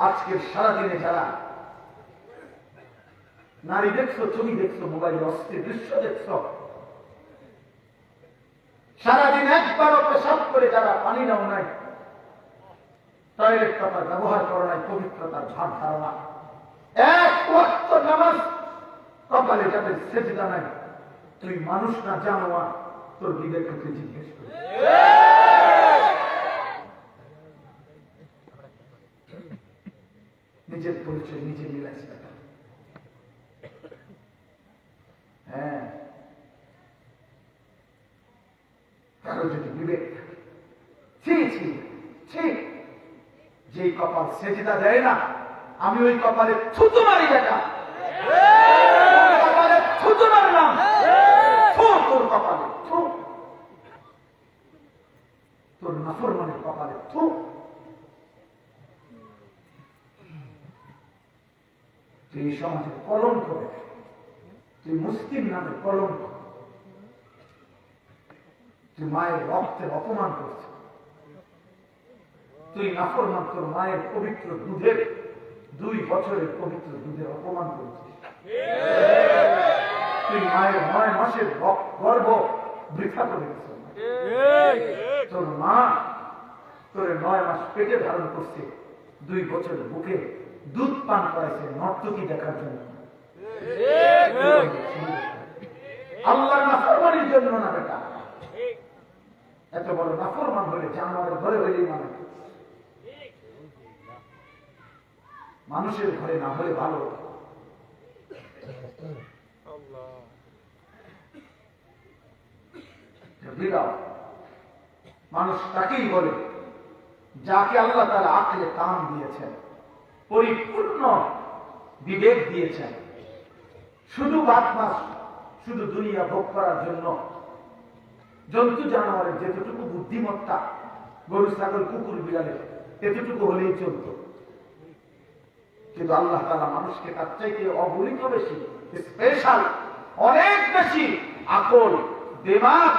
আজকের সারাদিনে যারা নারী দেখছো, ছবি দেখছো, মোবাইলে অস্থির দৃশ্য দেখছো, সারাদিন একবারও পেশাব করে যারা পানি নাও নাই, টয়লেট পেপার ব্যবহার করো নাই, পবিত্রতার ভাব ধারণা, এক ওয়াক্ত নামাজ কপালে যাদের সেজদা নাই, তুই মানুষ না জানোয়ার, তোর বিবেককে তুই জিজ্ঞেস করি। নিজের পরিচয় নিজে মিলাইছে। হ্যাঁ, কারো যদি বিবেক যে কপাল সেজদা দেয় না, আমি ওই কপালে থুতু মারি, দেখা কপালে থুতু মারলাম, তোর কপালে থু, তোর নাফরমানের কপালে থু। তুই এই সমাজের কলঙ্ক, তুই মুসলিম নামে কলঙ্ক, তুই মায়ের রক্তের অপমান করছিস, তুই নাফরমান, তোর মায়ের পবিত্র দুধের 2 বছরের পবিত্র দুধের অপমান করছিস, তুই মায়ের 9 মাসের গর্ভ বৃথা করে দিচ্ছিস। তোর মা তোরে 9 মাস পেটে ধারণ করছে, 2 বছরের বুকে দুধ পান করাইছে নর্তকী দেখার জন্য, আল্লাহর নাফরমানির জন্য না বেটা। এত বড় নাফরমান হলে জানোয়ারের ঘরে হইলেই মানে, মানুষের ঘরে না হলে ভালো। মানুষ তাকেই বলে যাকে আল্লাহ তাআলা আকলে কান দিয়েছেন, পরিপূর্ণ বিবেক দিয়েছেন, শুধু বাদমাস, শুধু দুনিয়া ভোগ করার জন্য। জন্তু জানোয়ারের যেতটুকু বুদ্ধিমত্তা, গরু ছাগল কুকুর বিড়ালের এতটুকু হলেই চলত, কিন্তু আল্লাহ তাআলা মানুষকে তার চাইতে অগণিত বেশি, স্পেশাল, অনেক বেশি আকল, দিমাগ,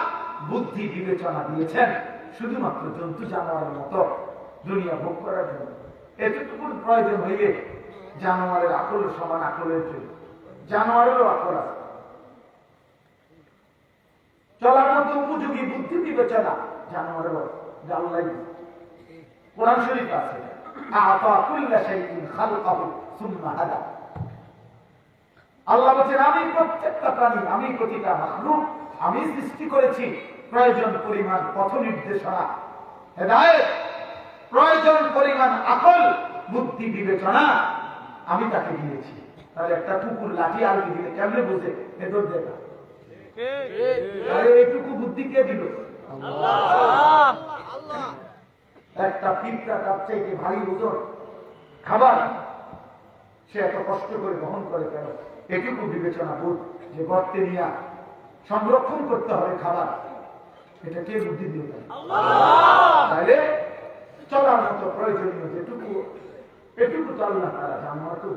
বুদ্ধি, বিবেচনা দিয়েছেন, শুধুমাত্র জন্তু জানোয়ারের মতো দুনিয়া ভোগ করার জন্য। এতটুকুর প্রয়োজন হইলে জানোয়ারের আকল সমান আকলের জন্য, জানোয়ারেরও আকল আছে, চলার মতো উপযোগী বুদ্ধি বিবেচনা জানোয়ারেরও, আল্লাহ কোরআন শরীফ আছে, আ'তা কুল্লা শাইইন খালকাহু সুম্মা হাদা। আল্লাহ বলেন আমি প্রত্যেকটা প্রাণী, আমি প্রতিটা মাখলুক আমি সৃষ্টি করেছি প্রয়োজন পরিমাণ পথ নির্দেশনা, হেদায়েত, প্রয়োজন পরিমাণ আকল, বুদ্ধি, বিবেচনা আমি তাকে দিয়েছি। তাহলে একটা কুকুর লাঠি আলু দিলে কেমনে বুঝে ভেতর দেখা? এইটুকু বুদ্ধি কে দিল? একটা পিঁপড়া তার চাইতে ভারী ওজন খাবার সে এত কষ্ট করে গ্রহণ করে কেন? এটুকু বিবেচনা বোধ যে গর্তে নিয়ে সংরক্ষণ করতে হবে খাবার, এটা কে বুদ্ধি দিল? তাহলে চলার মতো প্রয়োজনীয় যেটুকু এটুকু তো আল্লাহ তাআলা জানার তো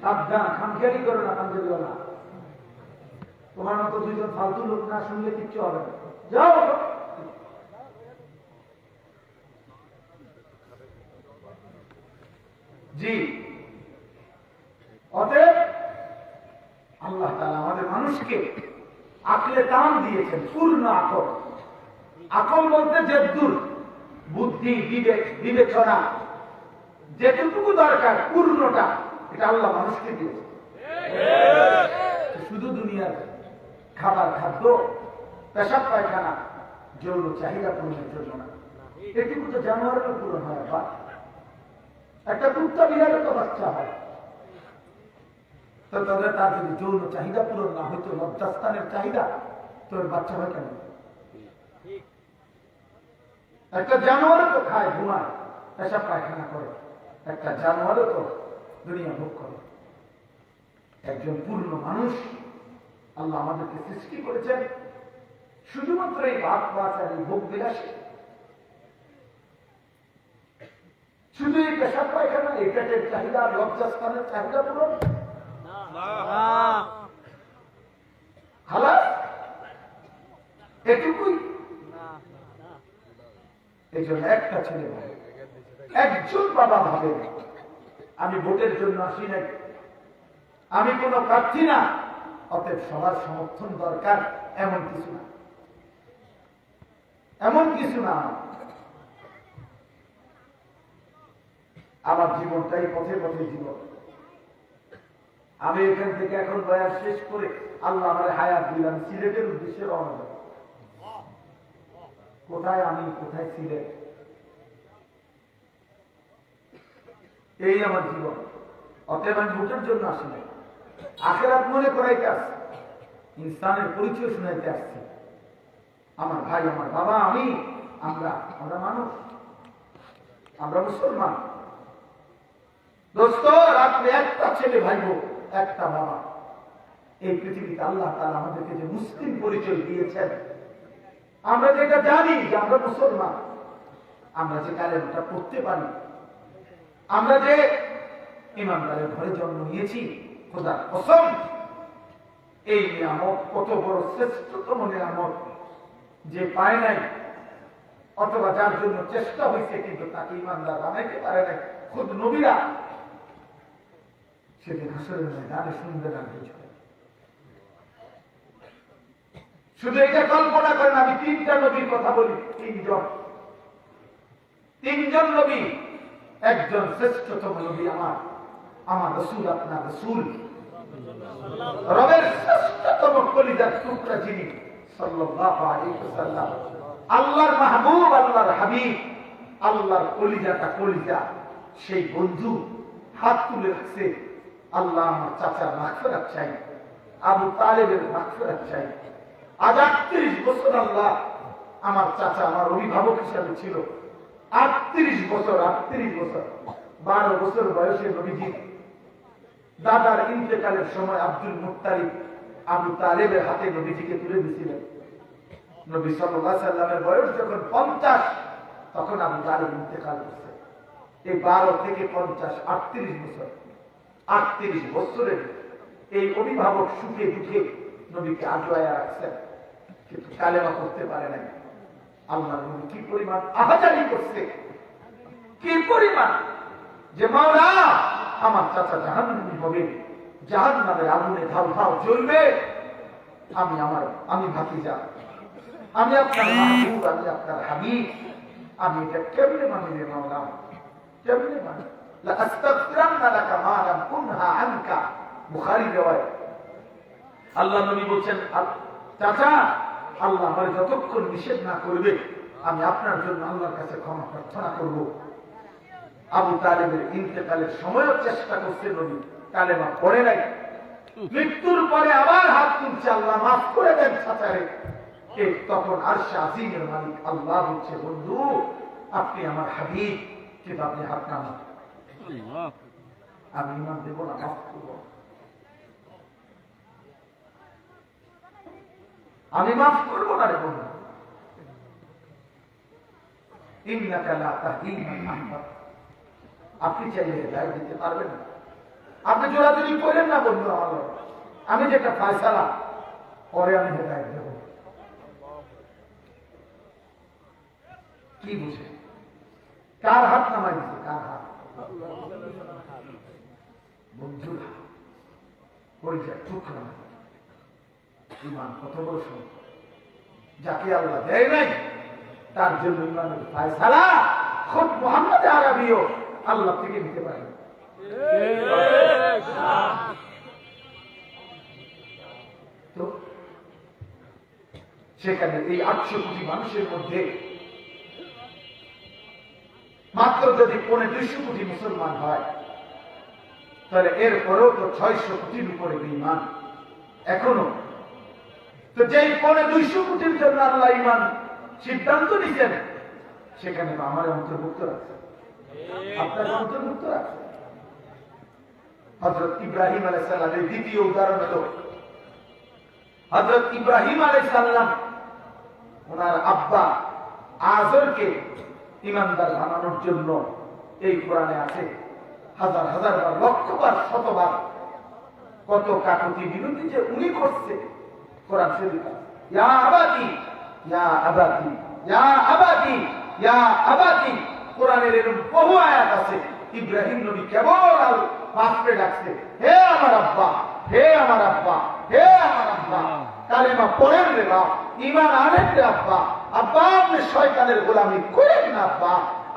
সাবধান, খামখেয়ালি করো না পাঞ্জাবিওয়ালা। তোমার মতো দুইজন ফালতু লোক না শুনলে কিচ্ছু হবে না। যাও জি। অতএব আল্লাহ তাআলা আমাদের মানুষকে আকলে দান দিয়েছেন, পূর্ণ আকল। আকল বলতে যেদুর বুদ্ধি, বিবেক, বিবেচনা যেটুকু দরকার পূর্ণটা এটা আল্লাহ মানুষকে দিয়েছে। শুধু দুনিয়ার খাবার, খাদ্য, পেশাব, পায়খানা, যৌন চাহিদা পূরণের জন্য না। এটুকু তো জানোয়ারেরও পূরণ হয়। বা একটা কুত্তা বিড়ালের তো বাচ্চা হয়, তো তাদের তার যদি যৌন চাহিদা পূরণ না হইতো, লজ্জাস্থানের চাহিদা, তোর বাচ্চা হয় কেন? একটা জানোয়ারও তো খায়, ঘুমায়, পেশাব পায়খানা করে, একটা জানোয়ারও তো দুনিয়া ভোগ করে। একজন পূর্ণ মানুষ আল্লাহ আমাদেরকে সৃষ্টি করেছেন শুধুমাত্র এই ভাত পাত আর এই ভোগ বিলাসী, শুধু এই পেশাব পায়খানা, এই পেটের চাহিদা, লজ্জাস্থানের চাহিদা পূরণ, খালাস, এটুকুই। এই জন্য একটা ছেলে ভাবে, একজন বাবা ভাবে আমি ভোটের জন্য আসি নাই, আমি কোন প্রার্থী না, অতএব সবার সমর্থন দরকার, এমন কিছু না, এমন কিছু না। আমার জীবনটাই পথে পথে জীবন। আমি এখান থেকে এখন বয়ান শেষ করে আল্লাহ আমার হায়াত দিলাম, সিলেটের উদ্দেশ্যে রওনা দেব। কোথায় আমি, কোথায় সিলেট, এই আমার জীবন। অতএব আমি ভোটের জন্য আসি নাই, আখেরাত মনে করাইতে আসছি, ইনসানের পরিচয় শুনাইতে আসছি। আমার ভাই, আমার বাবা, আমি, আমরা মানুষ, আমরা মুসলমান। দোস্ত, রাত্রে একটা ছেলে ভাইব, একটা বাবা। এই পৃথিবীতে আল্লাহ তাআলা আমাদেরকে যে মুসলিম পরিচয় দিয়েছেন, আমরা যেটা জানি যে আমরা মুসলমান, আমরা যে কালেমাটা পড়তে পারি, আমরা যে ইমানদারের ঘরে জন্ম নিয়েছি, খোদার কসম এই নিয়ামত কত বড় শ্রেষ্ঠতম নিয়ামত, যে পায় নাই অথবা যার জন্য চেষ্টা হয়েছে কিন্তু তাকে ইমানদার বানাইতে পারে নাই, খুদ নবীরা সেদিন হাসরের ময়দানে শুনবে না কিছু। শুধু এটা কল্পনা করেন, আমি তিনটা নবীর কথা বলি, তিনজন নবী, একজন শ্রেষ্ঠতম নবী আমার রাসূল, আপনার রাসূল, রবের শ্রেষ্ঠতম কলিজার টুকরা যিনি সাল্লাল্লাহু আলাইহি ওয়াসাল্লাম, আল্লাহর মাহবুব, আল্লাহর হাবিব, আল্লাহর কলিজাটা কলিজা, সেই বন্ধু হাত তুলে রাখছে, আল্লাহ আমার চাচার মাগফিরাত চাই, আবু তালেবের মাগফিরাত চাই। আজ 38 বছর আল্লাহ আমার চাচা আমার অভিভাবক হিসাবে ছিল, 38 বছর, 12 বছর বয়সে নবীজি দাদার ইন্তেকালের সময় আব্দুল মুত্তালিব আবু তালেবের হাতে নবীজিকে তুলে দিয়েছিলেন। নবী সাল্লাল্লাহু আলাইহি সাল্লামের বয়স যখন 50, তখন আবু তালেব ইন্তেকাল করছে। এই 12 থেকে 50, 38 বছর, 38 বছরের এই অভিভাবক সুখে দুঃখে নবীকে আজোয়া রাখছেন, কিন্তু কালেমা করতে পারে নাই। আল্লাহ নবী কি পরিমাণ আহাজারি করছে, কি পরিমাণ যে মাওলা আমার চাচা জাহান্নামী হবে, জাহান্নামের আগুনে ধাউ ধাউ জ্বলবে, আমি ভাতিজা, আমি আপনার মাহবুব, আমি আপনার হাবিব, আমি এটা কেমনে মানি রে মাওলা, কেমনে মানি? লাআস্তাগফিরান্না লাকা মা লাম কুনহা আনকা, বুখারী riwayat। আল্লাহ নবী বলেন, চাচা আল্লাহ আমার যতক্ষণ নিষেধ না করবে আমি আপনার জন্য আল্লাহর কাছে ক্ষমা প্রার্থনা করব। আবু তালেবের ইন্তেকালের সময়ও চেষ্টা করছে নবী, কালেমা পড়ে নাই। মৃত্যুর পরে আবার হাত তুলছে, আল্লাহ মাফ করে দেন চাচারে। তখন আরশে আজিমের মালিক আল্লাহ বলছে, বন্ধু আপনি আমার হাবিব, কিন্তু আপনি হাত নামান, আমি ইমান দেব না, মাফ করব, আমি মাফ করবো না রে বন্ধু। ইন্নাকা লা তাহদি মান আহবাবতা, আপনি চাইলে হেদায়েত দিতে পারবেন না। আপনি জোরাজুরি করেন না বন্ধু আমার, আমি যেটা ফয়সালা পরে আমি হেদায়েত দেব। কি বুঝে কার হাত নামাই দিচ্ছে, কার হাত? বন্ধুরা পরিচয় টুকরা ইমান কত বড় সম্পদ, যাকে আল্লাহ দেয় নাই তার জন্য ইমানের ফয়সালা খুব মুহাম্মদ আরবিও আল্লাহ থেকে নিতে পারে। তো সেখানে এই 800 কোটি মানুষের মধ্যে মাত্র যদি 250 কোটি মুসলমান হয়, তাহলে এরপরেও তো 600 কোটির উপরে ঈমান এখনো। তো যেই 250 কোটির জন্য আল্লাহ ঈমান সিদ্ধান্ত নিয়েছেন, সেখানে তো আমার অন্তর্ভুক্ত আছে, আপনার অন্তর্ভুক্ত আছে। হযরত ইব্রাহিম আলাইহিস সালামের দ্বিতীয় উদাহরণ হলো, হযরত ইব্রাহিম আলাইহিস সালাম ওনার আব্বা আজরকে ঈমানদার বানানোর জন্য, এই কোরআনে আছে হাজার হাজার বার, লক্ষবার, শতবার, কত কাকুতি বিনতি যে উনি করছে। কোরআন শরীফ ইয়া আবাতি ইয়া আবাতি ইয়া আবাতি ইয়া আবাতি, কোরআনের এরকম বহু আয়াত আছে। ইব্রাহিম নবী কেবল বাপকে ডাকছে, হে আমার আব্বা, হে আমার আব্বা, হে আমার আব্বা, কালেমা পড়েন রে বাপ, ঈমান আনেন রে আব্বা, আব্বা আপনি শয়তানের গোলামি করেন না আব্বা,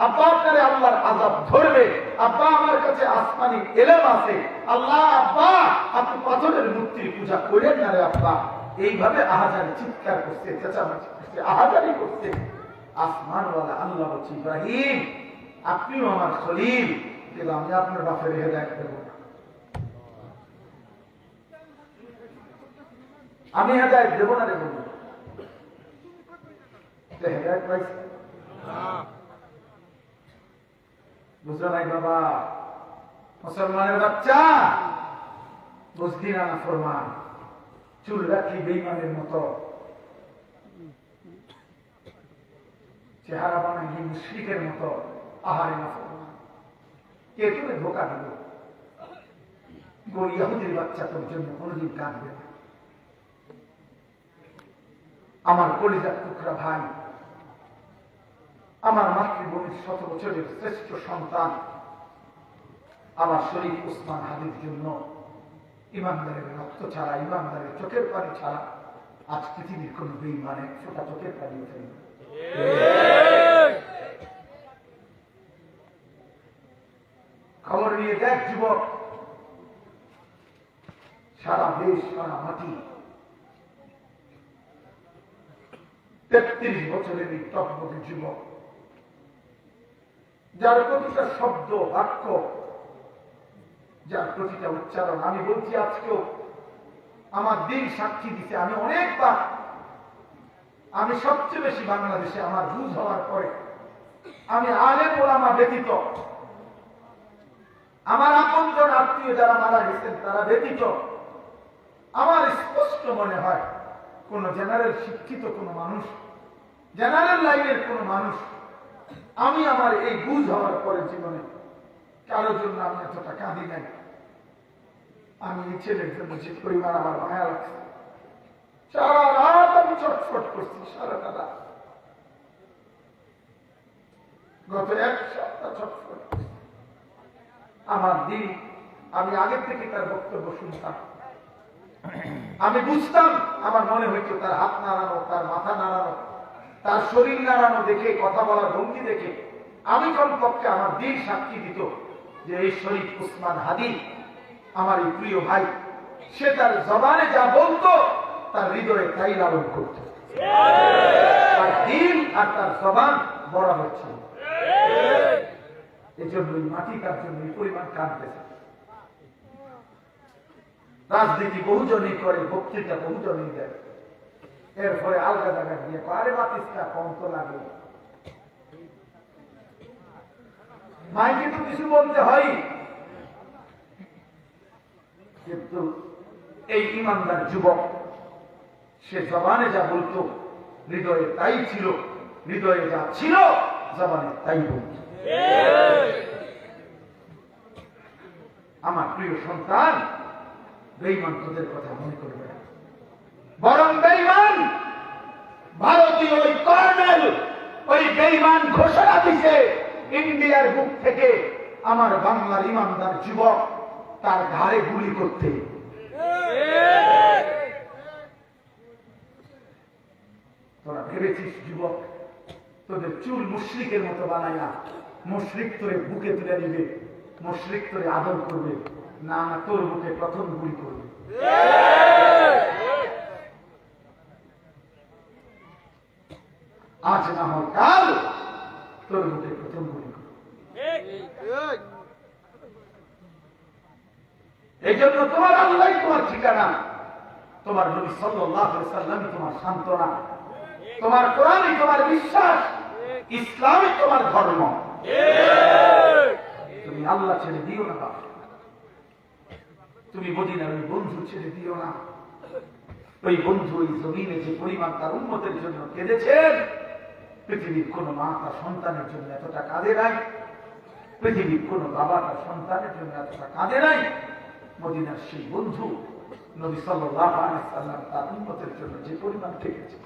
আব্বা আপনারে আল্লাহর আযাব ধরবে, আব্বা আমার কাছে আসমানি ইলম আছে, আল্লাহ আব্বা আপনি পাথরের মূর্তির পূজা করেন না রে আব্বা। এইভাবে আহাজারি চিৎকার করছে, চেঁচামেচি করছে, আহাজারি করছে। আসমানওয়ালা আল্লাহ বলছে, ইব্রাহিম আপনিও আমার খলিল, কিন্তু আমি আপনার বাপের হেদায়েত দেব না, আমি হেদায়েত দেব না রে বন্ধু। হেদায়েত পাইছে বুঝলো নাই বাবা, মুসলমানের বাচ্চা বুঝলি না ফরমান, চুল রাখলি বেঈমানের মতো, চেহারা বানাইলি মুশরিকের মতো, আহারে না ফরমান, কে তোরে ধোকা দিল? ইহুদির বাচ্চা তোর জন্য কোনদিন কাঁদবে না। আমার কলিজার টুকরা ভাই, আমার মাতৃভূমির 100 বছরের শ্রেষ্ঠ সন্তান, আমার শরীফ উসমান হাদির জন্য ইমানদারের রক্ত ছাড়া, ইমানদারের চোখের পানি ছাড়া আজ পৃথিবীর কোন বেঈমানের ফোঁটা চোখের পানি ওঠে না। খবর নিয়ে দেখ যুবক, সারা দেশ, সারা মাটি 33 বছরের এই টকবকে যুবক, যার প্রতিটা শব্দ, বাক্য, যার প্রতিটা উচ্চারণ, আমি বলছি আজকেও আমার দিন সাক্ষী দিছে, আমি অনেকবার, আমি সবচেয়ে বেশি বাংলাদেশে আমার বুঝ হওয়ার পরে আমি আলেম ওলামা ব্যতীত, আমার আপনজন আত্মীয় যারা মারা গেছেন তারা ব্যতীত, আমার স্পষ্ট মনে হয় কোন জেনারেল শিক্ষিত কোন মানুষ, জেনারেল লাইনের কোন মানুষ, আমি আমার এই বুঝ হওয়ার পরে জীবনে কারোর জন্য আমি এতটা কাঁদি নাই। আমি এই ছেলের জন্য যে পরিমাণ আমার মায়া লাগছে, সারা রাত আমি ছটফট করছি, সারাটা রাত। গত এক সপ্তাহ ছটফট। আমার দিন আমি আগে থেকে তার বক্তব্য শুনতাম, আমি বুঝতাম, আমার মনে হইতো তার হাত নাড়ানো, তার মাথা নাড়ানো, তার শরীর নাড়ানো দেখে, কথা বলার ভঙ্গি দেখে আমি কমপক্ষে আমার দিন সাক্ষী দিত যে এই শরীফ উসমান হাদি আমার এই প্রিয় ভাই, সে তার জবানে যা বলতো তার হৃদয়ে তাই লালন করত। তার দিল আর তার জবান বরাবর ছিল। এই জন্য মাটি তার জন্য এই পরিমাণ কাঁদতেছে। রাজনীতি বহুজনই করে, বক্তৃতা বহুজনই দেয়, এরপরে আলগা জায়গা দিয়ে আরে বাতিসটা কম তো লাগে, মাইকে তো কিছু বলতে হয়। কিন্তু এই ইমানদার যুবক, সে জবানে যা বলতো হৃদয়ে তাই ছিল, হৃদয়ে যা ছিল জবানে তাই বলত। আমার প্রিয় সন্তান, বেঈমান তোদের কথা মনে করবে না, বরং বেঈমান ভারতীয় ওই কর্নেল, ওই বেঈমান ঘোষণা দিছে ইন্ডিয়ার বুক থেকে আমার বাংলার ইমানদার যুবক তার ঘাড়ে গুলি করতে। তোরা ভেবেছিস যুবক তোদের চুল মুশরিকের মতো বানায়া মুশরিক তোরে বুকে তুলে নিবে, মুশরিক তোরে আদর করবে? না, তোর বুকে প্রথম গুলি করবে। আজ না হয় কাল তোর বুকে প্রথম গুলি করবে। এই জন্য তোমার আল্লাহ তোমার ঠিকানা, তোমার নবী সাল্লাল্লাহু আলাইহি ওয়াসাল্লামই তোমার সান্ত্বনা, তোমার কোরআনই তোমার বিশ্বাস, ইসলামই তোমার ধর্ম। তুমি আল্লাহ ছেড়ে দিও না, তুমি মদিনার ওই বন্ধু ছেড়ে দিও না। ওই বন্ধু ওই জমিনে যে পরিমাণ তার উম্মতের জন্য কেঁদেছেন, পৃথিবীর কোন মা তার সন্তানের জন্য এতটা কাঁদে নাই, পৃথিবীর কোন বাবা তার সন্তানের জন্য এতটা কাঁদে নাই। মদিনার সেই বন্ধু নবী সাল্লাল্লাহু আলাইহি ওয়াসাল্লাম তার উম্মতের জন্য যে পরিমাণ থেকেছে,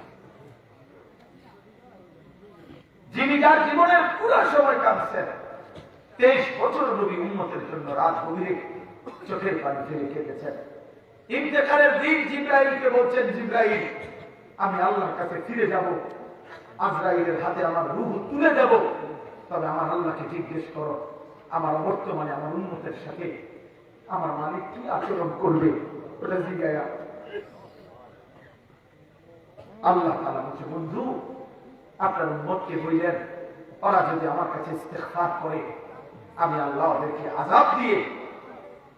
যিনি তার জীবনের পুরো সময় কাঁদছেন, 23 বছর নবী উম্মতের জন্য রাত গভীরে চোখের পানি ফেলে কেঁদেছেন। ইন্তেকালের দিন জিবরাইলকে বলছেন, জিবরাইল আমি আল্লাহর কাছে ফিরে যাব, আজরাইলের হাতে আমার রূহ তুলে দেব, তবে আমার আল্লাহকে জিজ্ঞেস করো আমার বর্তমানে আমার উম্মতের সাথে আমার মালিক কি আচরণ করবে, ওটা জিজ্ঞাসা। আল্লাহ তাআলা বলছে, বন্ধু আপনার উম্মতকে বললেন ওরা যদি আমার কাছে ইস্তেগফার করে আমি আল্লাহ ওদেরকে আযাব দিয়ে,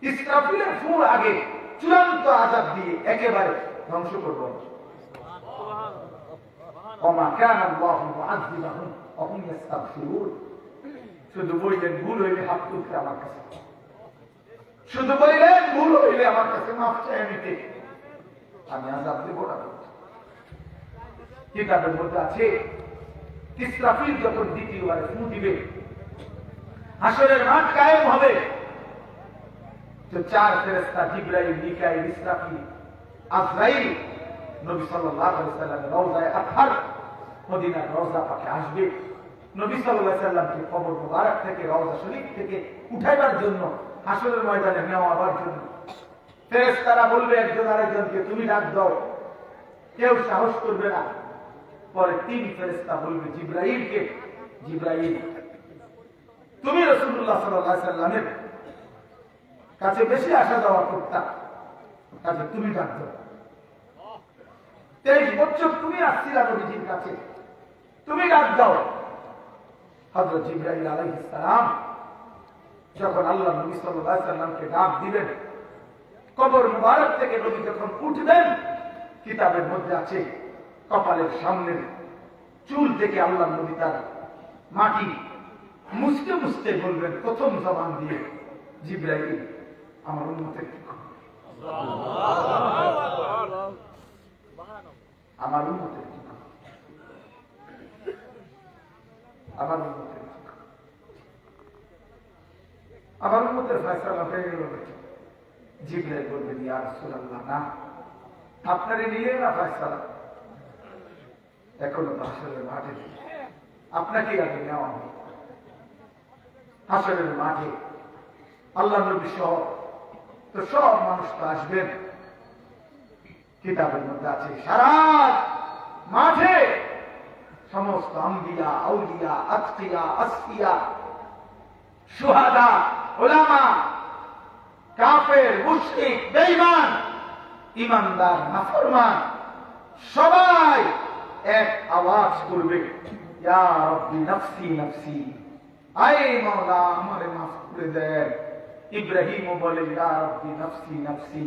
ইসরাফিলের ফুঁড় আগে চূড়ান্ত আযাব দিয়ে একেবারে ধ্বংস করব। ওমা কানা আল্লাহু মুআযযিবাহুম ওয়া হুম ইস্তাগফিরুন। শুধু বললেন ভুল হইলে হাত তুলতে আমার কাছে, শুধু বললেন ভুল হইলে আমার কাছে মাফ চাই নিতে, আমি আযাব দেব না। কিতাবের মধ্যে আছে ইসরাফিল যখন দ্বিতীয়বার ফুঁ দিবে, হাসরের মাঠ কায়েম হবে, তো 4 ফেরেশতা জিবরাইল, মিকাইল, ইসরাফিল, আজরাইল নবী সাল্লাল্লাহু আলাইহি ওয়াসাল্লামের রওজায়ে আতহার মদিনার রওজা পাকে আসবে। নবী সাল্লাল্লাহু আলাইহি ওয়াসাল্লামকে কবর মুবারক থেকে, রওজা শরীফ থেকে উঠাইবার জন্য, হাসরের ময়দানে নেওয়ার জন্য ফেরেশতারা বলবে একজন আরেকজনকে তুমি ডাক দাও, কেউ সাহস করবে না। পরে 3 ফেরেশতা বলবে জিবরাইলকে, জিবরাইল তুমি রাসূলুল্লাহ সাল্লাল্লাহু আলাইহি ওয়াসাল্লামের কাছে বেশি আসা যাওয়া করতা, কাজে তুমি ডাক দাও। 23 বছর তুমি আসছিলা নবীজির কাছে, তুমি ডাক দাও। হযরত জিবরাইল আলাইহিস সালাম যখন আল্লাহ নবী সাল্লাল্লাহু আলাইহি ওয়াসাল্লামকে ডাক দিবেন, কবর মুবারক থেকে নবী যখন উঠবেন, কিতাবের মধ্যে আছে কপালের সামনের চুল থেকে আল্লাহ নবী তার মাটি মুছতে মুছতে বলবেন প্রথম জবান দিয়ে, জিবরাইল আমার উম্মতের কি খবর, আমার উম্মতের কি খবর, আমার উম্মতের কি খবর। আমার উম্মতের ফয়সালা হয়ে গেল। জিবরাইল বলবেন, ইয়া রাসূলুল্লাহ না, আপনারই নিয়ে না ফয়সালা, এখনো তো হাসরের মাঠে আপনাকে আগে নেওয়া হবে। হাসরের মাঠে আল্লাহ নবী সহ তো সব মানুষ তো আসবেন। কিতাবের মধ্যে আছে সারা মাঠে সমস্ত আম্বিয়া, আউলিয়া, আতকিয়া, আসফিয়া, শুহাদা, উলামা, কাফের, মুশরিক, বেঈমান, ঈমানদার, নাফরমান সবাই এক আওয়াজ করবে, ইয়া রাব্বি নাফসি নাফসি, আয় মাওলা আমারে মাফ করে দেন। ইব্রাহিম বলে ইয়া রাব্বি নাফসি নাফসি,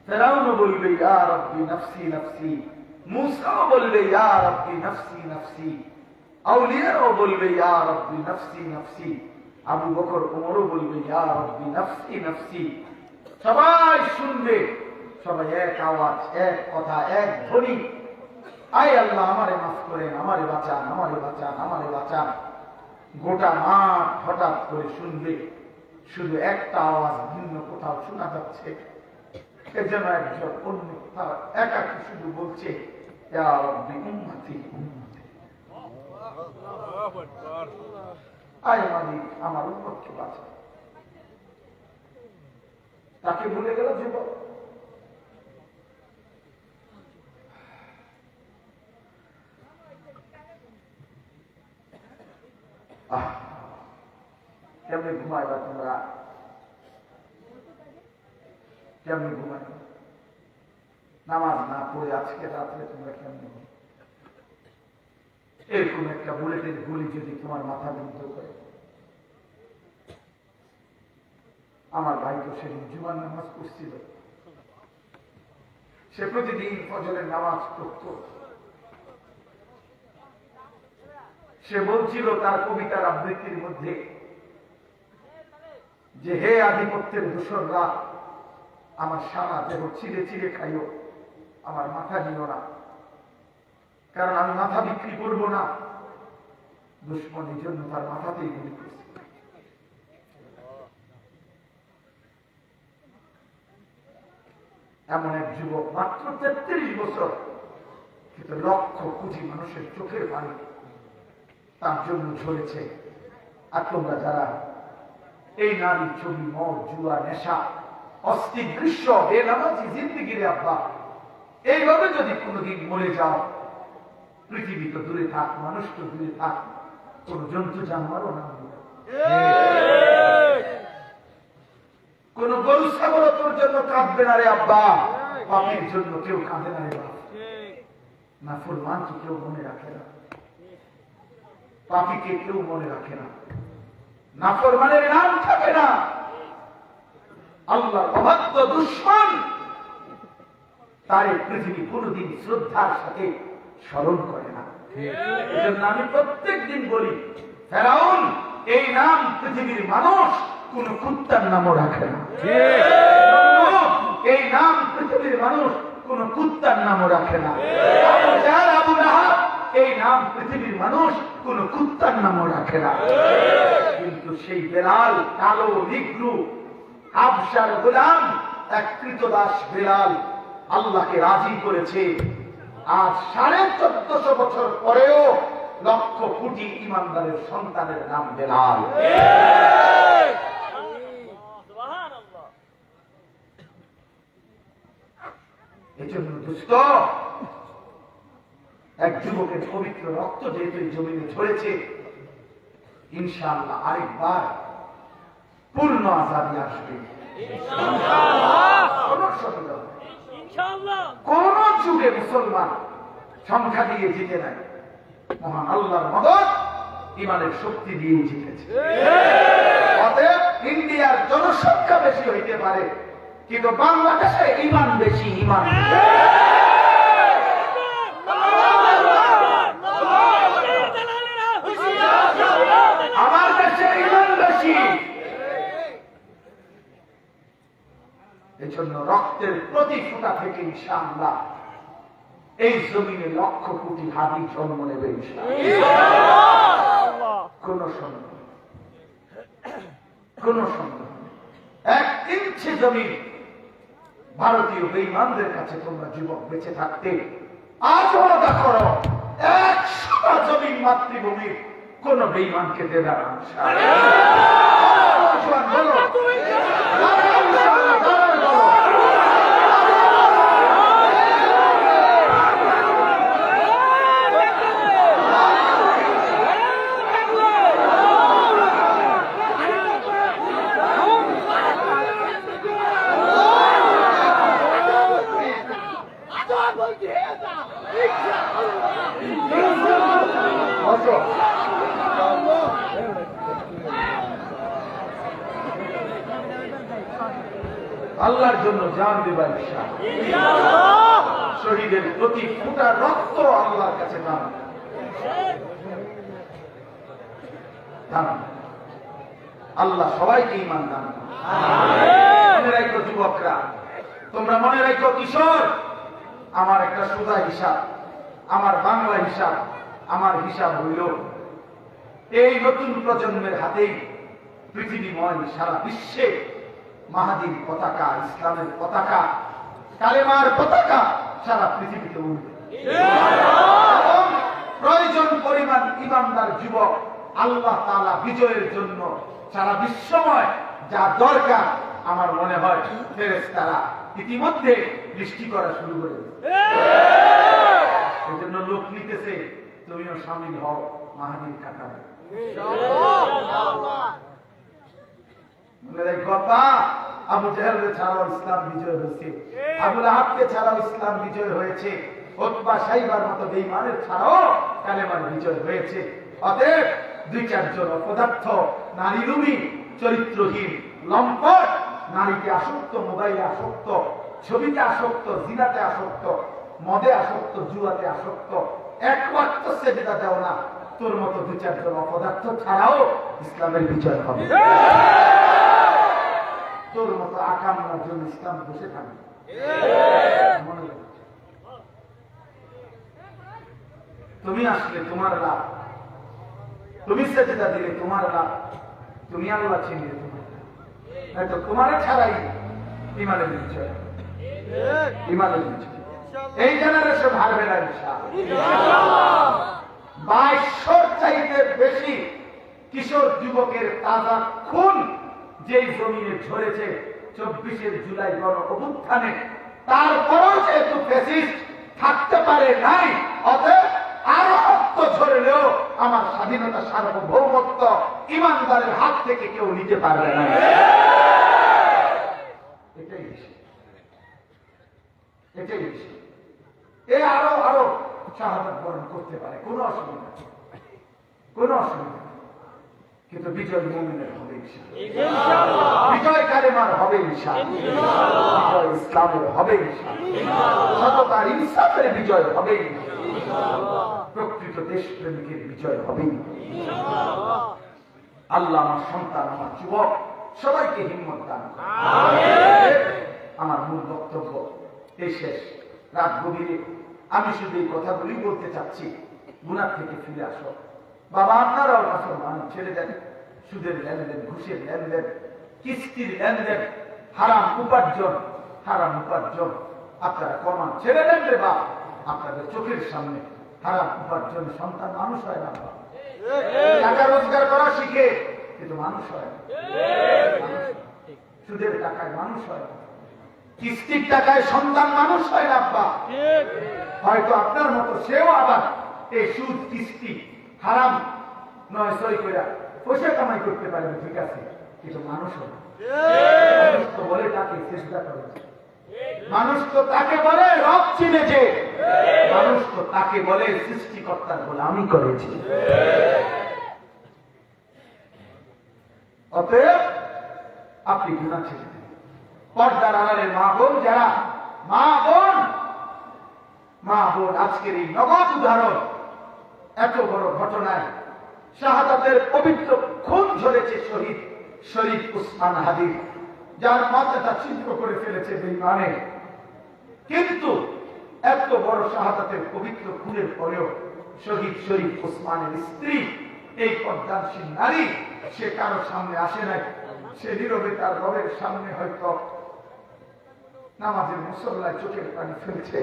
ফিরআউন বলবে ইয়া রাব্বি নাফসি নাফসি, মুসা বলবে ইয়া রাব্বি নাফসি নাফসি, আউলিয়াও বলবে ইয়া রাব্বি নাফসি নাফসি, আবু বকর ওমরও বলবে ইয়া রাব্বি নাফসি নাফসি। সবাই শুনবে, সবাই এক আওয়াজ, এক কথা, এক ধ্বনি, আয় আল্লাহ আমারে মাফ করেন, আমারে বাঁচান, আমারে বাঁচান, আমারে বাঁচান। গোটা মাঠ হঠাৎ করে শুনবে, শুধু একটা আওয়াজ ভিন্ন কোথাও শোনা যাচ্ছে। এর জন্য একজন অন্য কোথাও একাকি শুধু বলছে ইয়া রাব্বি উম্মতি উম্মতি, আয় মালিক আমার উম্মতকে বাঁচান। তাকে ভুলে গেল যুবক। কেমনি ঘুমাইবা তোমরা? কেমনি ঘুমাইবা? নামাজ না পড়ে আজকে রাত্রে তোমরা কেমনি? এরকম একটা বুলেটের গুলি যদি তোমার মাথা বিদ্ধ করে। আমার ভাই তো সেদিন জুমার নামাজ পড়ছিল, সে প্রতিদিন ফজরের নামাজ পড়ত। সে বলছিল তার কবিতার আবৃত্তির মধ্যে যে হে আধিপত্যের দূষণরা, আমার সারা দেহ চিরে চিরে খাইও, আমার মাথা নিও না, কারণ আমি মাথা বিক্রি করবো না। দুশ্মনের জন্য তার মাথাতেই গুলি করছে। এমন এক যুবক, মাত্র 33 বছর, কিন্তু লক্ষ কোটি মানুষের চোখের পানি তার জন্য ঝরেছে। আর তোমরা যারা এই নারী, ছবি, মদ, জুয়া, নেশা, অস্থির দৃশ্য, বেনামাজি জিন্দিগিরে আব্বা এইভাবে যদি কোনোদিন মরে যাও, পৃথিবী তো দূরে থাক, মানুষ তো দূরে থাক, কোন জন্তু জানোয়ারও না, কোন গরু ছাগল তোর জন্য কাঁদবে না রে আব্বা। পাপের জন্য কেউ কাঁদে না রে বাপ। নাফরমানকে কেউ মনে রাখে না, পাপীকে কেউ মনে রাখে না, নাফরমানের নাম থাকে না। আল্লাহর অবাধ্য দুশমন তারে পৃথিবী কোনদিন শ্রদ্ধার সাথে স্মরণ করে না। এজন্য আমি প্রত্যেক দিন বলি, ফেরাউন এই নাম পৃথিবীর মানুষ কোন কুত্তার নামও রাখে না। এই নাম পৃথিবীর মানুষ কোন কুত্তার নামও রাখে না। আবু লাহাব এই নাম পৃথিবীর মানুষ কোন কুত্তার নামও রাখে না। কিন্তু সেই বেলাল, কালো নিগ্রু হাবশার গোলাম, এক কৃতদাস বেলাল আল্লাহকে রাজি করেছে। আজ 1450 বছর পরেও লক্ষ কোটি ইমানদারের সন্তানের নাম বেলাল। এই জন্য দুষ্ট এক যুবকের পবিত্র রক্ত যেহেতু জমিনে ঝরেছে, ইনশাআল্লাহ আরেকবার পূর্ণ আজাদী আসবে। কোন যুগে মুসলমান সংখ্যা দিয়ে জিতে নাই, মহান আল্লাহর মদদ ইমানের শক্তি দিয়ে জিতেছে। অতএব ইন্ডিয়ার জনসংখ্যা বেশি হইতে পারে, কিন্তু বাংলাদেশে ইমান বেশি। ইমান আমার দেশে ইমান বেশি। এই জন্য রক্তের প্রতি ফোঁটা থেকে ইনশাআল্লাহ এই জমিনে লক্ষ কোটি হাদি জন্ম নেবে ইনশাআল্লাহ। কোন সন্দেহ, কোন সন্দেহ। 1 ইঞ্চি জমি ভারতীয় বেঈমানদের কাছে তোমরা যুবক বেঁচে থাকতে আজ ওয়াদা করো, 100টা জমি মাতৃভূমির কোন বেঈমানকে দেবে না। নওজোয়ান বলো, দাঁড়াও ইনশাআল্লাহ, দাঁড়াও বলো। বসো। আল্লাহর জন্য জান দেবার ইচ্ছা, শহীদের প্রতি ফোঁটা রক্ত আল্লাহর কাছে দান। আল্লাহ সবাইকে ঈমান দান। মনে রাখো যুবকরা, তোমরা মনে রাখো কিশোর, আমার একটা সোজা হিসাব, আমার বাংলা হিসাব, আমার হিসাব হইল এই নতুন প্রজন্মের হাতেই পৃথিবীময় সারা বিশ্বে মাহাদীর পতাকা, ইসলামের পতাকা, কালেমার পতাকা সারা পৃথিবীতে উঠবে। এবং প্রয়োজন পরিমাণ ঈমানদার যুবক আল্লাহ তাআলা বিজয়ের জন্য সারা বিশ্বময় যা দরকার আমার মনে হয় ফেরেশতারা ইতিমধ্যে সৃষ্টি করা শুরু করে দিয়েছে। এই জন্য লোক নিতেছে, তুমিও শামিল হও মাহাদীর কাতারে। আবু জাহেলকে ছাড়াও ইসলাম বিজয় হয়েছে, আবু লাহাবকে ছাড়াও ইসলাম বিজয় হয়েছে, উতবা শাইবার মতো বেঈমানের ছাড়াও কালেমার বিজয় হয়েছে। অতএব দুই চারজন অপদার্থ, নারীরূপী, চরিত্রহীন, লম্পট, নারীকে আসক্ত, মোবাইলে আসক্ত, ছবিতে আসক্ত, জিনাতে আসক্ত, মদে আসক্ত, জুয়াতে আসক্ত, এক ওয়াক্ত সেজদা দাও না, তোর মতো দুই চারজন অপদার্থ ছাড়াও ইসলামের বিজয় হবে। তোর মতো আকামনার জন্য ইসলাম বসে থাকবে। তুমি আসলে তোমার লাভ, তুমি সেজদা দিলে তোমার লাভ, তুমি আল্লাহ চিনলে তোমার লাভ। হয়তো তোমার ছাড়াই ইমানের বিজয়, ইমানের বিজয় এই জেনারেশন হারবে না ইনশাআল্লাহ। 2200 চাইতে বেশি কিশোর যুবকের তাজা খুন যেই জমিনে ঝরেছে 24 জুলাই গণ অভ্যুত্থানে, তারপরও যেহেতু ফ্যাসিস্ট থাকতে পারে নাই, অতএব আরো রক্ত ঝরলেও আমার স্বাধীনতা, সার্বভৌমত্ব ইমানদারের হাত থেকে কেউ নিতে পারবে না। এটাই বিষয়, এটাই বিষয়। এ আরো আরো শাহাদাত বরণ করতে পারে, কোনো অসুবিধা, কোনো অসুবিধা, কিন্তু বিজয় মুমিনের হবে ইনশাআল্লাহ, বিজয় কালেমার হবে ইনশাআল্লাহ, বিজয় ইসলামের হবে ইনশাআল্লাহ, সততার ইনসাফের বিজয় হবে ইনশাআল্লাহ, প্রকৃত দেশপ্রেমিকের বিজয় হবে ইনশাআল্লাহ। আল্লাহ আমার সন্তান, আমার যুবক সবাইকে হিম্মত দান করুন। আমিন। আমার মূল বক্তব্য এই শেষ। রাত গভীরে আমি শুধু এই কথাগুলি বলতে চাচ্ছি, গুনাহ থেকে ফিরে আসো। বাবা আপনারাও মুসলমান, ছেড়ে দেন সুদের লেনদেন, ঘুষের লেনদেন, কিস্তির লেনদেন, হারাম উপার্জন, হারাম উপার্জন আপনারা কমান, ছেড়ে দেন রে বাপ। আপনাদের চোখের সামনে হারাম উপার্জন, সন্তান মানুষ হয় না, টাকা রোজগার করা শিখে কিন্তু মানুষ হয় না, সুদের টাকায় মানুষ হয় না, কিস্তির টাকায় সন্তান মানুষ হয় না। আব্বা হয়তো আপনার মতো সেও আবার এই সুদ, কিস্তি, হারাম নয় সই করে পয়সা কামাই করতে পারবে, ঠিক আছে, কিন্তু মানুষ হয় না। মানুষ তো বলে তাকে চেষ্টা করে, মানুষ তো তাকে বলে রব চিনেছে, মানুষ তো তাকে বলে সৃষ্টিকর্তার গোলামি করেছে। অতএব আপনি গুনাহ ছেড়ে দিন। পর্দার আড়ালের মা বোন যারা, মা বোন আজকের এই নগদ উদাহরণ, এত বড় ঘটনায় শাহাদাতের পবিত্র খুন ঝরেছে শহীদ শরীফ উসমান হাদির, যার মাথাটা ছিদ্র করে ফেলেছে বেঈমানে। কিন্তু এত বড় শাহাদাতের পবিত্র খুনের পরেও শহীদ শরীফ উসমানের স্ত্রী, এই পর্দানশীল নারী, সে কারো সামনে আসে নাই। সে নীরবে তার রবের সামনে হয়তো নামাজের মুসল্লায় চোখের পানি ফেলছে।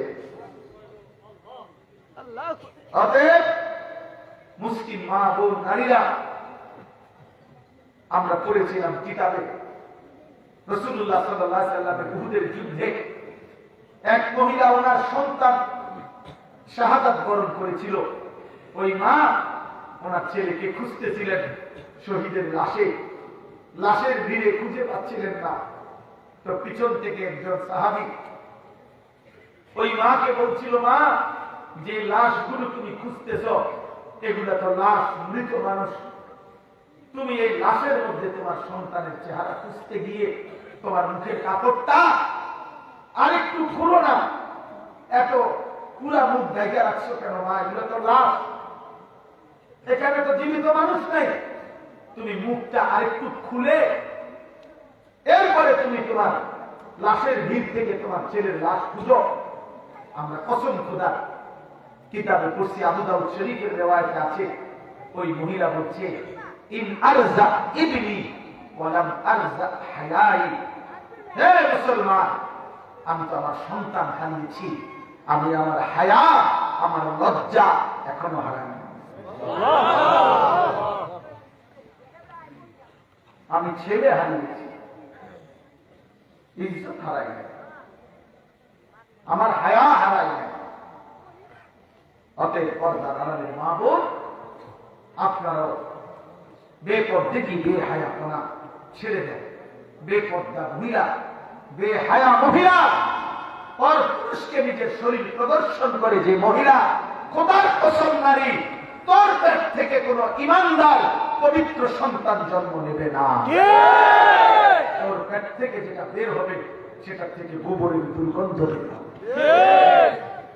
অতএব মুসলিম মা বোন নারীরা আমরা পড়েছিলাম কিতাবে রাসূলুল্লাহ সাল্লাল্লাহু আলাইহি ওয়াসাল্লামের উহুদের যুদ্ধে এক মহিলা ওনার সন্তান শাহাদাত বরণ করেছিল। ওই মা ওনার ছেলেকে খুঁজতেছিলেন শহীদের লাশের ভিড়ে খুঁজে পাচ্ছিলেন না। তো পিছন থেকে একজন সাহাবী ওই মাকে বলছিল, মা, যে লাশগুলো তুমি খুঁজতেছ এগুলা তো লাশ, মৃত মানুষ। তুমি এই লাশের মধ্যে তোমার সন্তানের চেহারা খুঁজতে গিয়ে তোমার মুখের কাপড়টা আরেকটু খুলো না, এত পুরা মুখ ঢেকে রাখছো কেন মা? এগুলো তো লাশ, এখানে তো জীবিত মানুষ নেই। তুমি মুখটা আরেকটু খুলে এরপরে তুমি তোমার লাশের ভিড় থেকে তোমার ছেলের লাশ খুঁজো। আমরা কসম খোদা কিতাবে পড়ছি, আবু দাউদ শরীফের রিওয়ায়াতে আছে, ওই মহিলা বলছে, ইন আরজা ইবনি ওয়ালাম আরজা হায়াই। হে মুসলমান, আমি তো আমার সন্তান হারিয়েছি, আমি আমার হায়া, আমার লজ্জা এখনো হারাইনি। আমি ছেলে হারিয়েছি, ইজ্জত হারাই নাই, আমার হায়া হারাই নাই। অতএব পর্দার আড়ালের মা বোন, আপনারাও বেপরদেকি বেহায়াপনা ছেড়ে দেন। বেপর্দা মহিলা, বেহায়া মহিলা, পর পুরুষকে নিজের শরীর প্রদর্শন করে যে মহিলা, খোদার কসম নারী, তোর পেট থেকে কোন ইমানদার পবিত্র সন্তান জন্ম নেবে না। তোর পেট থেকে যেটা বের হবে সেটা থেকে গোবরের দুর্গন্ধ বের হবে,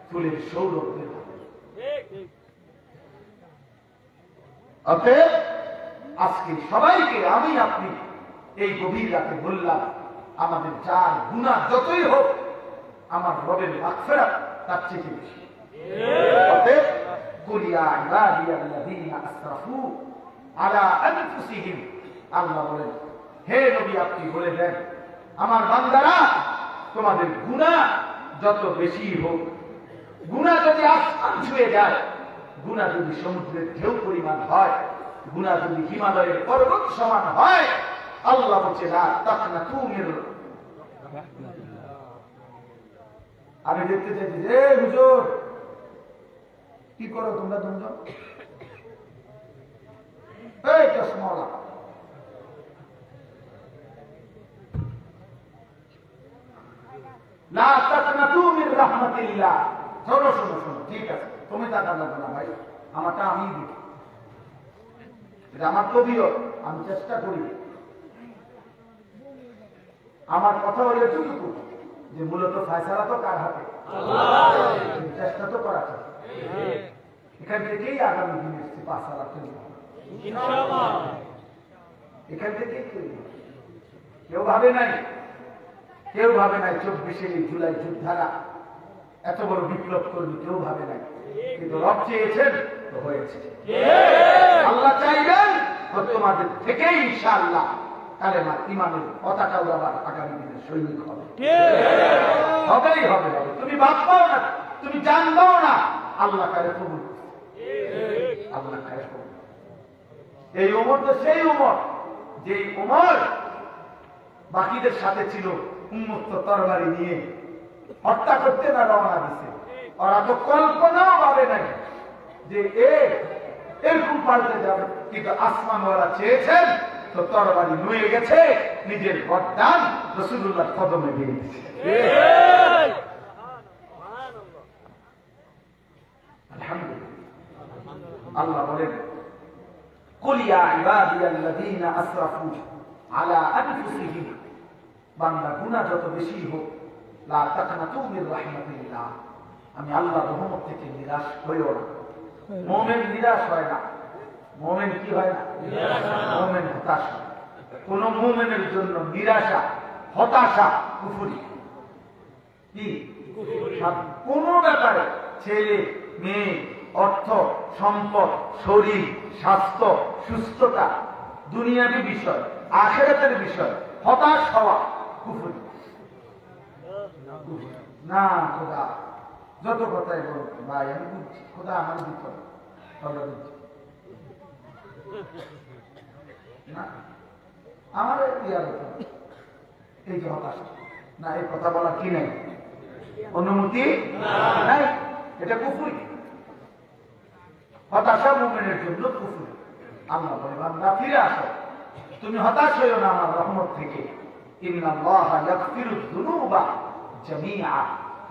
ফুলের সৌরভ বের হবে। অতএব আজকে সবাইকে আমি আপনি এই গভীর রাতে বললাম, আমাদের যার গুনাহ যতই হোক, আমার রবের মাগফিরাত তার চেয়ে বেশি। অতএব কুল ইয়া ইবাদিয়াল্লাযীনা আসরাফু আলা আনফুসিহিম, আল্লাহ বলেন, হে নবী আপনি বলে দেন, আমার বান্দারা তোমাদের গুনাহ যত বেশি হোক, গুনাহ যদি আসমান ছুঁয়ে যায়, গুনাহ যদি সমুদ্রের ঢেউ পরিমাণ হয়, গুনাহ যদি হিমালয়ের পর্বত সমান হয়, আল্লাহ বলছে না তাকনাতু মির। আমি দেখতে চাইছি যে হুজুর কি করো তোমরা দুজন, এই চশমাওয়ালা, লা তাকনাতু মির রাহমাতিল্লাহ। শোনো শোনো শোনো, ঠিক আছে, তুমি টাকা লাগবে না ভাই, আমারটা আমি দিই, এটা আমার তবিয়ত, আমি চেষ্টা করি। আমার কথা হলো এটুকু যে মূলত ফয়সালা তো কার হাতে? চেষ্টা তো করা যায়। এখান থেকেই আগামী দিনের পাঁচসালা তৈরি হবে ইনশাআল্লাহ। এখান থেকেই তৈরি হবে। কেউ ভাবে নাই 24শে জুলাই যোদ্ধারা এত বড় বিপ্লব করবে, কেউ ভাবে নাই, কিন্তু রব চেয়েছেন তো হয়েছে। আল্লাহ চাইবেন তো তোমাদের থেকেই ইনশাআল্লাহ কালেমা ঈমানের পতাকা উড়াবার আগামী দিনের সৈনিক হবে। হবেই হবে হবে, তুমি ভাববাও না, তুমি জানবাও না, আল্লাহ কারে কবুল করবে, আল্লাহ কারে কবুল। এই ওমর তো সেই ওমর, যে ওমর বাকিদের সাথে ছিল, উন্মুক্ত তরবারি নিয়ে হত্যা করতে না রওনা দিছে। ওরা তো কল্পনাও ভাবে নাই যে এরকম পাল্টে যাবে, কিন্তু আসমানওয়ালা চেয়েছেন তো তরবারি নুয়ে গেছে, নিজের গর্দান রাসূলুল্লাহর কদমে দিয়ে দিয়েছে। আলহামদুলিল্লাহ। আল্লাহ বলেন, কুল ইয়া ইবাদিয়াল্লাযীনা আসরাফু আলা আনফুসিহিম, বান্দা গুনাহ যত বেশি হোক, লা তাকনাতু মির রাহমাতিল্লাহ, আমি আল্লাহর রহমত থেকে নিরাশ হইও না। মুমিন নিরাশ হয় না, মুমিন কি হয় না? মুমিন হতাশ হয়। কোন মুমিনের জন্য নিরাশা, হতাশা কুফরি। কি কোন ব্যাপারে, ছেলে মেয়ে, অর্থ সম্পদ, শরীর স্বাস্থ্য, সুস্থতা, দুনিয়াবী বিষয়, আখিরাতের বিষয়, হতাশ হওয়া কুফরি না। খোদা যত কথাই বল ভাই, আমি বুঝছি, খোদা আমার ভিতর না, আমার ইয়ার এই যে হতাশ না, এই কথা বলার কি নেই, অনুমতি নাই, এটা কুফরি। হতাশা মুমিনের জন্য কুফরি। আল্লাহ বলে বান্দা ফিরে আসো, তুমি হতাশ হইও না আমার রহমত থেকে। ইন্নাল্লাহা ইয়াগফিরুয যুনুবা জামিআ,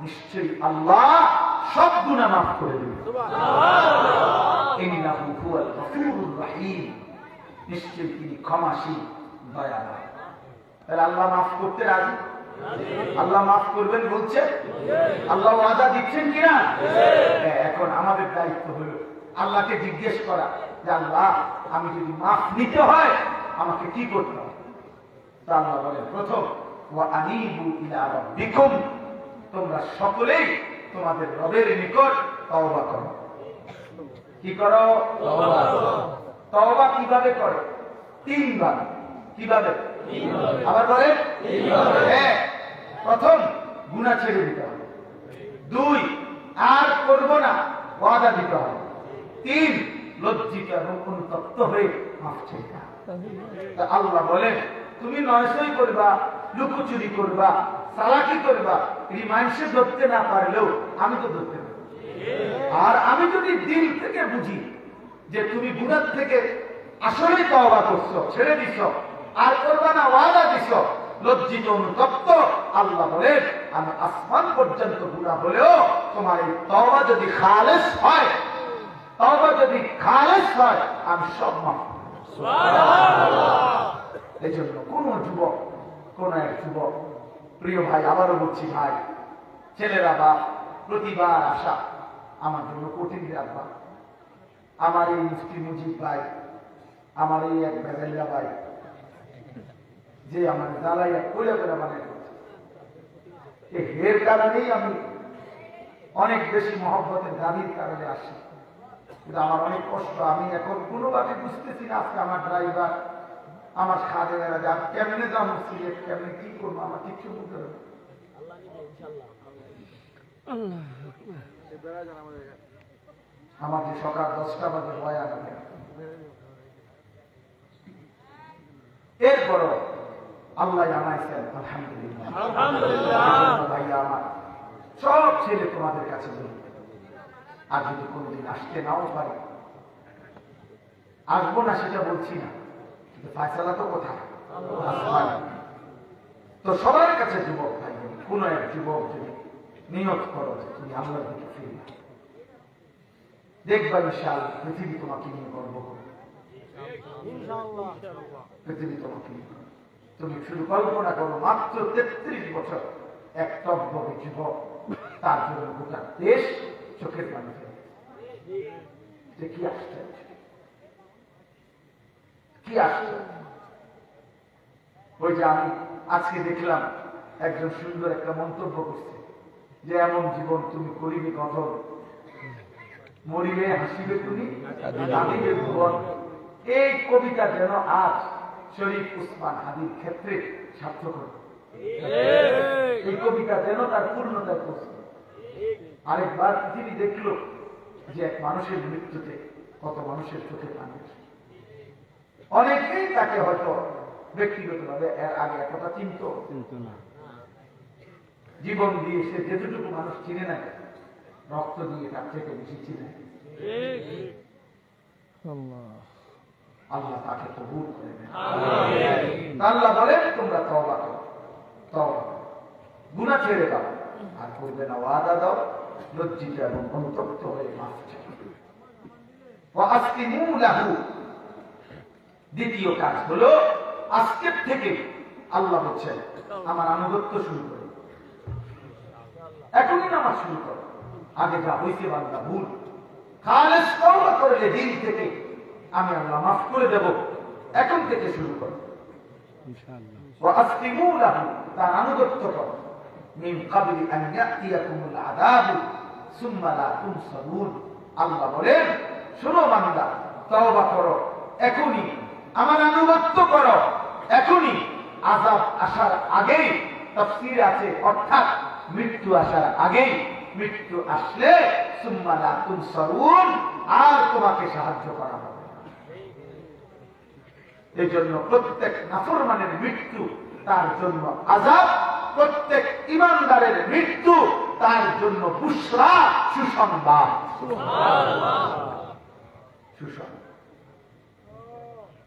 নিশ্চয়ই আল্লাহ সব গুনাহ মাফ করে দিবেন। সুবহানাল্লাহ। ইন্নাহু হুয়াল গফুরুর রহিম, নিশ্চয়ই তিনি ক্ষমাশীল দয়াবান। তাহলে আল্লাহ মাফ করতে রাজি, আল্লাহ মাফ করবেন বলছে, আল্লাহ ওয়াদা দিচ্ছেন কিনা? এখন আমাদের দায়িত্ব হলো আল্লাহকে জিজ্ঞেস করা যে আল্লাহ আমি যদি মাফ নিতে হয় আমাকে কি করতে হবে? তা আল্লাহ বলেন প্রথম, ওয়া আনিবু ইলা রাব্বিকুম, তোমরা সকলেই তোমাদের রবের নিকট তওবা করো। কি করো? তওবা করো। তওবা কিভাবে করো? তিনবার। কিভাবে? আবার বলেন, হ্যাঁ, প্রথম গুনাহ ছেড়ে দিতে হবে, দুই আর করব না ওয়াদা দিতে হবে, তিন লজ্জিত এবং অনুতপ্ত হয়ে মাফ চাইতে হবে। আল্লাহ বলেন তুমি নয়সই করবা, লুকোচুরি করবা, চালাকি করবা, এই মানুষে ধরতে না পারলেও আমি তো ধরতে পারি। আর আমি যদি দিল থেকে বুঝি যে তুমি গুনাহ থেকে আসলেই তওবা করছো, ছেড়ে দিছো, আর করবা না ওয়াদা দিছো, লজ্জিত অনুতপ্ত, আল্লাহ বলেন আমি আসমান পর্যন্ত গুনাহ হলেও তোমার এই তওবা যদি খালেস হয়, তওবা যদি খালেস হয়, আমি সব মাফ করব। সুবহানাল্লাহ। এই জন্য কোন যুবক, কোন এক যুবক, প্রিয় ভাই, আবারও বলছি ভাই, ছেলেরা বা প্রতিবার আসা আমার জন্য কঠিন রাখবা। আমার এই মুফতি মুজিব ভাই, আমার এই এক বেগাল্লা ভাই, যে আমার জ্বালাইয়া কইলা করে বানাই করছে, এর কারণেই আমি অনেক বেশি মহব্বতের দাবির কারণে আসি। কিন্তু আমার অনেক কষ্ট, আমি এখন কোনোভাবে বুঝতেছি না। আজকে আমার ড্রাইভার, আমার খাদেরা যা কেমনে যাবো সিলেট, কেমনে কি করবো, আমার কিচ্ছু বুঝতে হবে। আমাকে সকাল 10টা বাজে বয়ান হবে। এরপরও আল্লাহ জানাইছেন আলহামদুলিল্লাহ, আলহামদুলিল্লাহ। ভাইয়া আমার সব ছেলে তোমাদের কাছে বলি, আর যদি কোনোদিন আসতে নাও পারি, আসবো না সেটা বলছি না, কিন্তু ফায়সালা তো কোথায়? তো সবার কাছে যুবক ভাই, কোন এক যুবক যদি নিয়ত করো যে তুমি আল্লাহর দিকে ফিরবে, দেখবা ইনশাআল্লাহ পৃথিবী তোমাকে নিয়ে গর্ব করবে। পৃথিবী তোমাকে নিয়ে, তুমি শুধু কল্পনা করো, মাত্র 33 বছর এক টকবগে যুবক, তার জন্য গোটা দেশ চোখের পানি ফেলে। কি আশ্চর্য, কি আশ্চর্য। ওই যে আমি আজকে দেখলাম একজন সুন্দর একটা মন্তব্য করছে যে এমন জীবন তুমি করিবে গঠন, মরিবে হাসিবে তুমি, কাঁদিবে ভুবন। এই কবিতা যেন আজ শরীফ উসমান হাদির ক্ষেত্রে সার্থক হবে। এই কবিতা যেন তার পূর্ণতা করছে। আরেকবার পৃথিবী দেখল যে এক মানুষের মৃত্যুতে কত মানুষের চোখে পানি আসে। অনেকেই তাকে হয়তো ব্যক্তিগতভাবে এর আগে একটা চিন্ত না, জীবন দিয়ে সে যেটুকু মানুষ চিনে না, রক্ত দিয়ে তার থেকে বেশি চিনে। আল্লাহ তাকে কবুল করে নেন। আল্লাহ বলেন তোমরা তওবা করো, তওবা করো, গুনাহ ছেড়ে দাও, আর করবে না ওয়াদা দাও, লজ্জিত এবং অনুতপ্ত হয়ে মাফ চাও। ওয়া আসকিনু লাহু, দ্বিতীয় কাজ হলো আজকের থেকে আল্লাহ বলছেন আমার আনুগত্য শুরু করো, এখনই নামাজ শুরু করো। আগে যা হইছে বান্দা ভুল, খালেস তওবা করলে দিল থেকে আমি আল্লাহ মাফ করে দেব, এখন থেকে শুরু করো ইনশাআল্লাহ। ওয়া আসকিনু লাহু, তার আনুগত্য করো, মিন ক্বাবলি আন ইয়াতিয়াকুমুল আযাব সুম্মা লা তুনসারুন। আল্লাহ বলেন শোনো বান্দা, তওবা করো এখনই, আমার আনুগত্য করো এখনই, আযাব আসার আগেই। তাফসীরে আছে অর্থাৎ মৃত্যু আসার আগেই, মৃত্যু আসলে সুম্মা লা তুনসারুন, আর তোমাকে সাহায্য করা হবে। এই জন্য প্রত্যেক নাফরমানের মৃত্যু তার জন্য আযাব, প্রত্যেক ইমানদারের মৃত্যু তার জন্য বুশরা, সুসংবাদ। সুসংবাদ।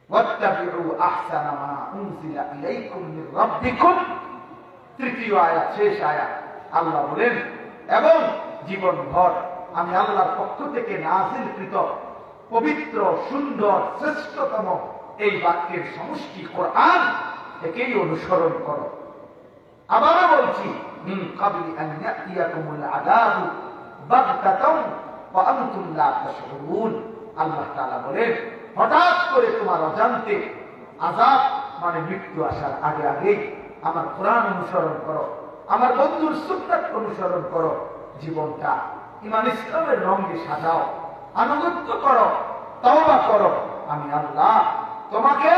ওয়াত্তাবিউ আহসানা মা উনজিলা ইলাইকুম মির রাব্বিকুম। তৃতীয় আয়াত, শেষ আয়াত, আল্লাহ বলেন এবং জীবনভর আমি আল্লাহর পক্ষ থেকে নাযিলকৃত পবিত্র, সুন্দর, শ্রেষ্ঠতম এই বাক্যের সমষ্টি কোরআন, একেই অনুসরণ করো। আবারও বলছি, মিন ক্বাবলি আন ইয়াতিয়াকুমুল আযাবু বাগতাতাও ওয়া আনতুম লা তাশউরুন। আল্লাহ তাআলা বলেন হঠাৎ করে তোমার অজান্তে আযাব মানে মৃত্যু আসার আগে আগেই আমার কোরআন অনুসরণ করো, আমার বন্ধুর সুন্নাত অনুসরণ করো, জীবনটা ঈমান ইসলামের রঙে সাজাও, আনুগত্য করো, তওবা করো, আমি আল্লাহ তোমাকে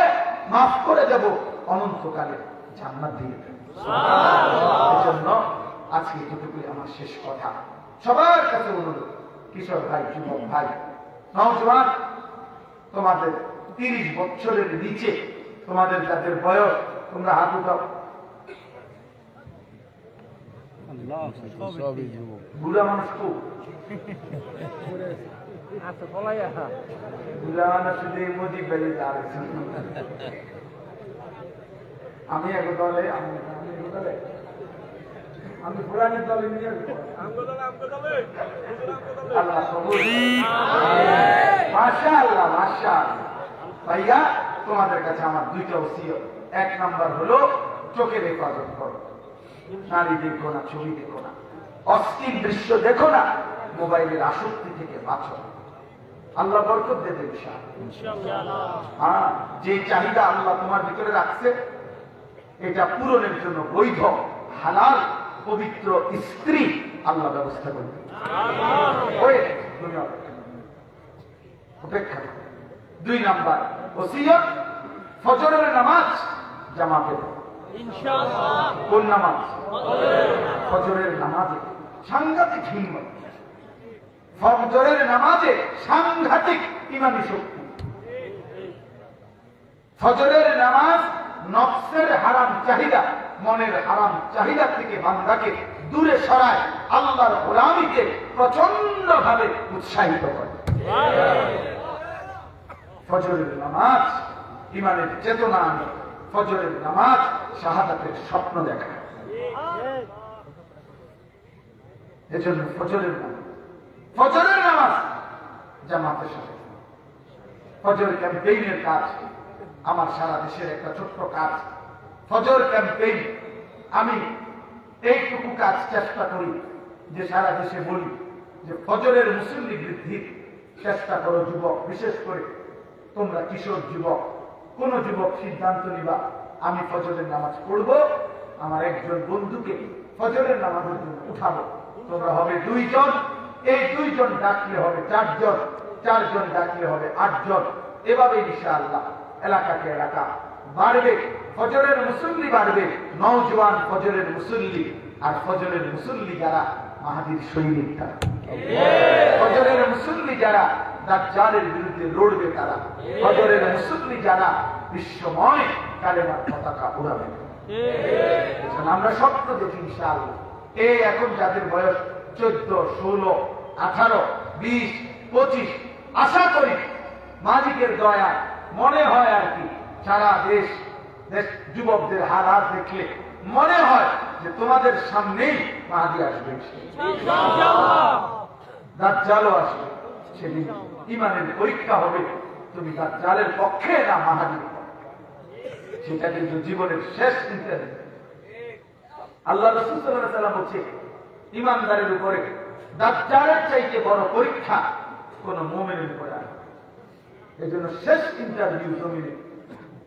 মাফ করে দেব, অনন্তকালে জান্নাত দিয়ে দেব। এজন্য আজকে এটুকুই আমার শেষ কথা। সবার কাছে অনুরোধ, কিশোর ভাই, যুবক ভাই, নওজওয়ান, তোমাদের 30 বছরের নিচে তোমাদের যাদের বয়স, তোমরা হাত উঠাও। বুড়া মানুষ খুব, বুড়া মানুষ শুধু এই মোদি বেড়ে দাঁড়িয়েছে। আমি এক দলে, আমি পুরানি দলে নিয়ে আল্লাহ কবুল। মাশাআল্লাহ, মাশাআল্লাহ। ভাইয়া, তোমাদের কাছে আমার দুইটা ওসিয়ত। এক নাম্বার হলো চোখের হেফাজত করো, নারী দেখো না, ছবি দেখো না, অশ্লীল দৃশ্য দেখো না, মোবাইলের আসক্তি থেকে বাঁচো। আল্লাহ বরকত দেবে ইনশাআল্লাহ। হ্যাঁ, যে চাহিদা আল্লাহ তোমার ভিতরে রাখছে এটা পূরণের জন্য বৈধ, হালাল, পবিত্র স্ত্রী আল্লাহ ব্যবস্থা করবে। অপেক্ষা। 2 নাম্বার ওসিয়ত, ফজরের নামাজ জামাতে ইনশাআল্লাহ। কোন নামাজ? ফজরের নামাজে সাংঘাতিক হিম্মত, ফজরের নামাজে সাংঘাতিক ঈমানী শক্তি। ফজরের নামাজ নফসের হারাম চাহিদা, মনের হারাম চাহিদা থেকে বান্দাকে দূরে সরায়, আল্লাহর গোলামীকে প্রচন্ড ভাবে উৎসাহিত করে। ফজরের নামাজ ঈমানের চেতনা আনে, ফজরের নামাজ শাহাদাতের স্বপ্ন দেখায়। এজন্য ফজরের নামাজ জামাতের সাথে। ফজর ক্যাম্পেইনের কাজ আমার সারা দেশের একটা ছোট্ট কাজ, ফজর ক্যাম্পেইন। আমি এইটুকু কাজ চেষ্টা করি যে সারা দেশে বলি যে ফজরের মুসল্লি বৃদ্ধির চেষ্টা করো। যুবক, বিশেষ করে তোমরা কিশোর যুবক, কোন যুবক সিদ্ধান্ত নিবা আমি ফজরের নামাজ পড়ব, আমার একজন বন্ধুকে ফজরের নামাজের জন্য উঠাবো, তোমরা হবে 2 জন, এই 2 জন ডাকলে হবে 4 জন, 4 জন ডাকলে হবে 8 জন। এভাবে ইনশাআল্লাহ এলাকাকে এলাকা বাড়বে, ফজরের মুসল্লি বাড়বে, নওজওয়ান ফজরের মুসল্লি। আর ফজরের মুসল্লি যারা মাহাদির সৈনিক, তারা ফজরের মুসল্লি যারা দাজ্জালের বিরুদ্ধে লড়বে, তারা ফজরের মুসল্লি যারা বিশ্বময় কালেমার পতাকা উড়াবে। আমরা স্বপ্ন দেখি ইনশাআল্লাহ, এই এখন যাদের বয়স 14, 16, 18, 20, 25, আশা করি মালিকের দয়া, মনে হয় আর কি সারা দেশ যুবকদের হালাত দেখলে মনে হয় যে তোমাদের সামনেই মাহাদি আসবে, দাজ্জালও আসবে। সেদিন ঈমানের পরীক্ষা হবে, তুমি দাজ্জালের পক্ষে না মাহাদির পক্ষে। সেটা কিন্তু জীবনের শেষ ইন্টারভিউ। আল্লাহ রাসূল সাল্লাল্লাহু আলাইহি ওয়াসাল্লাম বলছে, ঈমানদারের উপরে দাজ্জালের চাইতে বড় পরীক্ষা কোন মুমিনের উপরে আসে। এই জন্য শেষ ইন্টারভিউ জমিনে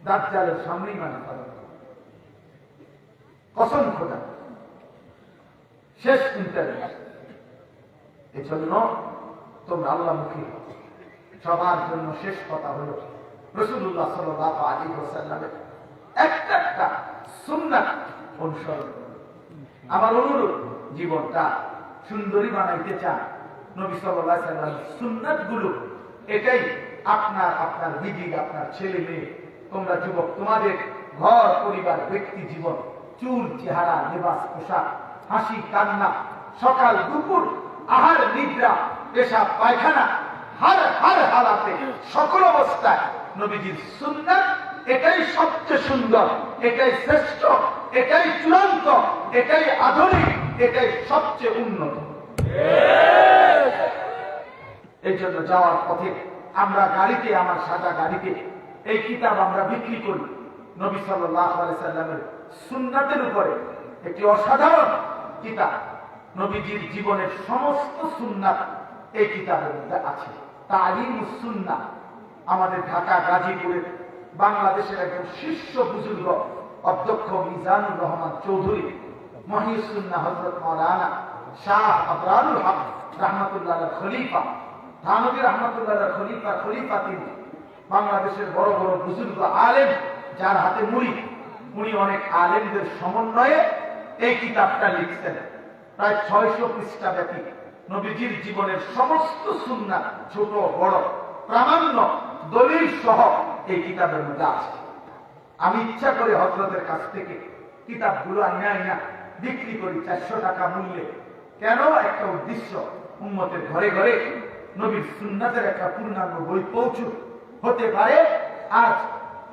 দাজ্জালের সামনেই মানে কসম খোদা, শেষ ইন্টারভিউ। এই জন্য তোমরা আল্লাহমুখী। সবার জন্য শেষ কথা হলো রাসূলুল্লাহ সাল্লাল্লাহু আলাইহি ওয়াসাল্লামের একটা সুন্নাত অনুসরণ করো। আমার অনুরোধ, জীবনটা সুন্দরী বানাইতে চান, নবী সাল্লাল্লাহু আলাইহি ওয়াসাল্লামের সুন্নাতগুলো, এটাই আপনার বিবি, আপনার ছেলে মেয়ে তোমরা যুবক তোমাদের ঘর পরিবার ব্যক্তি জীবন চুল চেহারা লেবাস পোশাক হাসি কান্না সকাল দুপুর আহার নিদ্রা পেশাব পায়খানা হার হালাতে সকল অবস্থায় নবীজির সুন্নাত এটাই সবচেয়ে সুন্দর, এটাই শ্রেষ্ঠ, এটাই চূড়ান্ত, এটাই আধুনিক, এটাই সবচেয়ে উন্নত। এই জন্য যাওয়ার পথে আমরা গাড়িতে, আমার সাদা গাড়িতে এই কিতাব আমরা বিক্রি করি। নবী সাল্লাল্লাহু আলাইহি সাল্লামের সুন্নাতের উপরে একটি অসাধারণ কিতাব, নবীজির জীবনের সমস্ত সুন্নাত এই কিতাবের মধ্যে আছে। তালিমুস সুন্নাহ, আমাদের ঢাকা গাজীপুরের বাংলাদেশের একজন শীর্ষ বুজুর্গ অধ্যক্ষ মিজানুর রহমান চৌধুরী মহিউসুন্নাহ হযরত মাওলানা শাহ আবরারুল হক রাহমাতুল্লাহ খলিফা থানভী রাহমাতুল্লাহ খলিফা তিনি বাংলাদেশের বড় বড় বুজুর্গ আলেম যার হাতে মুড়ি, উনি অনেক আলেমদের সমন্বয়ে এই কিতাবটা লিখছেন। প্রায় 600 পৃষ্ঠা ব্যাপী নবীজির জীবনের সমস্ত সুন্নাত ছোট বড় প্রামাণ্য দলিল সহ এই কিতাবের মধ্যে আছে। আমি ইচ্ছা করে হযরতের কাছ থেকে কিতাবগুলো আইনা বিক্রি করি 400 টাকা মূল্যে। কেন? একটা উদ্দেশ্য, উম্মতের ঘরে ঘরে নবীর সুন্নাতের একটা পূর্ণাঙ্গ বই পৌঁছুক। হতে পারে আজ,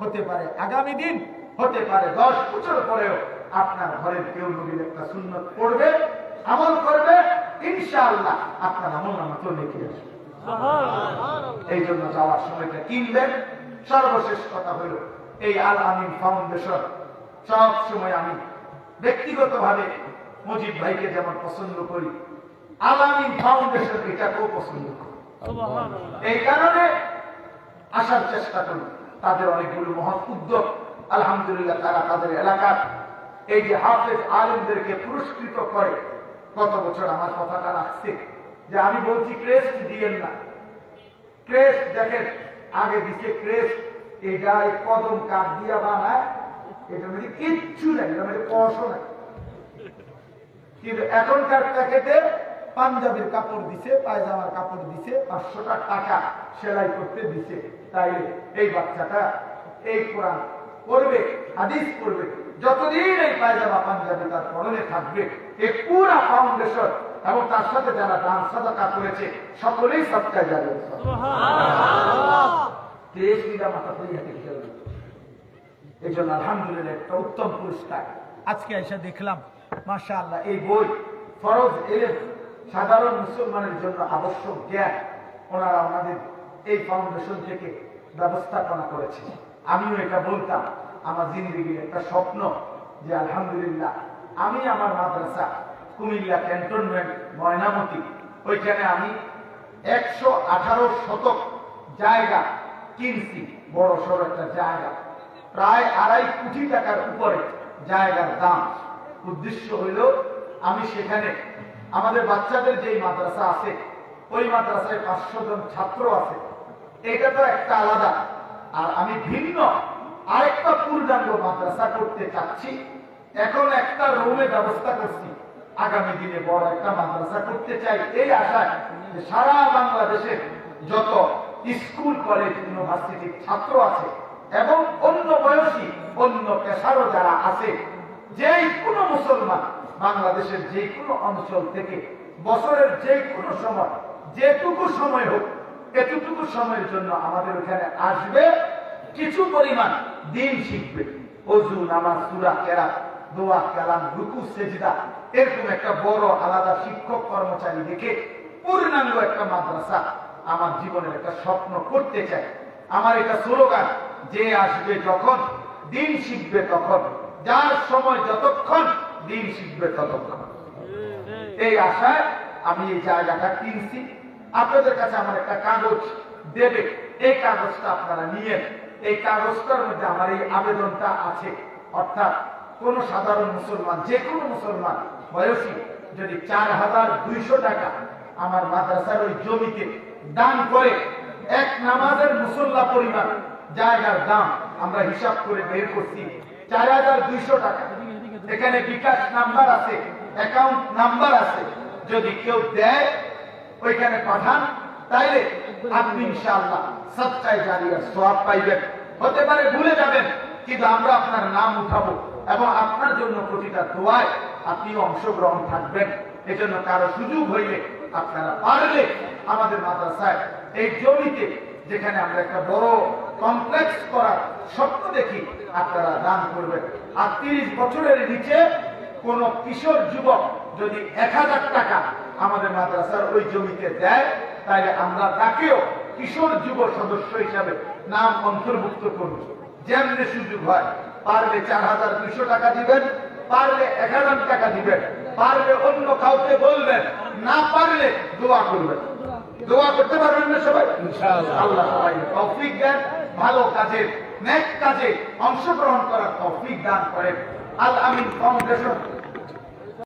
হতে পারে আগামী দিন, হতে পারে 10 বছর পরেও আপনার ঘরের কেউ নবীর একটা সুন্নাত পড়বে, আমল করবে, ইনশাআল্লাহ আপনার আমলনামা তো লিখে আসবে। এই জন্য যাওয়ার সময়টা কিনবেন। সর্বশেষ কথা হলো এই আল আমিন ফাউন্ডেশন, সব সময় আমি ব্যক্তিগতভাবে মুজিব ভাইকে যেমন পছন্দ করি, আল আমিন ফাউন্ডেশন এটাকেও পছন্দ করি। এই কারণে আসার চেষ্টা করি। তাদের অনেকগুলো মহৎ উদ্যোগ, আলহামদুলিল্লাহ তারা তাদের এলাকার এই যে হাফেজ আলেমদেরকে পুরস্কৃত করে। গত বছর আমার কথাটা রাখছে যে আমি বলছি ক্রেস্ট দিয়েন না, ক্রেস্ট দেখেন আগে দিচ্ছে ক্রেস্ট, এটা কদম কাঠ দিয়া বানায়, এটা মধ্যে কিচ্ছু নাই, এটা মধ্যে কষও নাই। কিন্তু এখনকার প্যাকেটে পাঞ্জাবির কাপড় দিছে, পায়জামার কাপড় দিছে, 500 টাকা সেলাই করতে দিছে। তাই এই বাচ্চাটা এই কোরআন পড়বে, হাদিস পড়বে, যতদিন এই পায়জামা পাঞ্জাবি তার পরনে থাকবে, এই পুরা ফাউন্ডেশন এবং তার সাথে যারা দান সাদাকা করেছে সকলেই সদকায় যাবে। এই জন্য আলহামদুলিল্লাহ একটা উত্তম পুরস্কার আজকে এসে দেখলাম। মাশাআল্লাহ, এই বই ফরজ এলেম, সাধারণ মুসলমানের জন্য আবশ্যক জ্ঞান, ওনারা আমাদের এই ফাউন্ডেশন থেকে ব্যবস্থাপনা করেছে। আমিও এটা বলতাম, আমার জিন্দেগির একটা স্বপ্ন যে আলহামদুলিল্লাহ আমি আমার মাদ্রাসা কুমিল্লা ক্যান্টনমেন্ট ময়নামতি, ওইখানে আমি 118 শতক জায়গা কিনছি, বড় সড় একটা জায়গা, প্রায় 2.5 কোটি টাকার উপরে জায়গার দাম। উদ্দেশ্য হইল আমি সেখানে আমাদের বাচ্চাদের যেই মাদ্রাসা আছে, ওই মাদ্রাসায় 500 জন ছাত্র আছে, এটা তো একটা আলাদা। আর আমি ভিন্ন আরেকটা পূর্ণাঙ্গ মাদ্রাসা করতে চাচ্ছি। এখন একটা রুমে ব্যবস্থা করছি, আগামী দিনে বড় একটা মাদ্রাসা করতে চাই, এই আশায় যে সারা বাংলাদেশের যত স্কুল কলেজ ইউনিভার্সিটির ছাত্র আছে এবং অন্য বয়সী অন্য পেশারও যারা আছে, যেই কোনো মুসলমান বাংলাদেশের যে কোনো অঞ্চল থেকে বছরের যে কোনো সময় যেটুকু সময় হোক, এতটুকু সময়ের জন্য আমাদের ওখানে আসবে, কিছু পরিমাণ দিন শিখবে, ওযু নামাজ সূরা কেরাত দোয়া কালাম রুকু সেজদা, এরকম একটা বড় আলাদা শিক্ষক কর্মচারী দেখে পূর্ণাঙ্গ একটা মাদ্রাসা আমার জীবনের একটা স্বপ্ন করতে চাই। আমার এটা স্লোগান, যে আসবে যখন দিন শিখবে তখন, যার সময় যতক্ষণ দিন শিখবে ততক্ষণ। এই আশায় আমি এই জায়গাটা কিনছি। আপনাদের কাছে আমার একটা কাগজ দেবে, এই কাগজটা আপনারা নিয়ে, এই কাগজটার মধ্যে আমার এই আবেদনটা আছে। অর্থাৎ কোন সাধারণ মুসলমান, যে কোনো মুসলমান বয়সী যদি 4200 টাকা আমার মাদ্রাসার ওই জমিতে দান করে, এক নামাজের মুসল্লা পরিমাণ জায়গার দাম আমরা হিসাব করে বের করছি 4200 টাকা। এখানে বিকাশ নাম্বার আছে, অ্যাকাউন্ট নাম্বার আছে, যদি কেউ দেয় ওইখানে পাঠান, তাইলে আপনি ইনশাআল্লাহ সদকায়ে জারিয়ার সওয়াব পাইবেন। হতে পারে ভুলে যাবেন, কিন্তু আমরা আপনার নাম উঠাবো এবং আপনার জন্য প্রতিটা দোয়ায় আপনিও অংশগ্রহণ থাকবেন। এজন্য কারো সুযোগ হইলে আপনারা পারলে আমাদের মাদ্রাসায় এই জমিতে, যেখানে আমরা একটা বড় কমপ্লেক্স করার স্বপ্ন দেখি, আপনারা দান করবেন। আর 30 বছরের নিচে কোন কিশোর যুবক যদি 1000 টাকা আমাদের মাদ্রাসার ওই জমিতে দেয়, তাহলে আমরা তাকেও কিশোর যুব সদস্য হিসাবে নাম অন্তর্ভুক্ত করব। যেমনি সুযোগ হয়, পারলে 4200 টাকা দিবেন, পারলে 1000 টাকা দিবেন, পারলে অন্য কাউকে বলবেন, না পারলে দোয়া করবেন। দোয়া করতে পারবেন না সবাই? ইনশাআল্লাহ। আল্লাহ সবাই তৌফিক দেন, ভালো কাজে, নেক কাজে অংশগ্রহণ করার তৌফিক দান করেন। আল আমিন ফাউন্ডেশন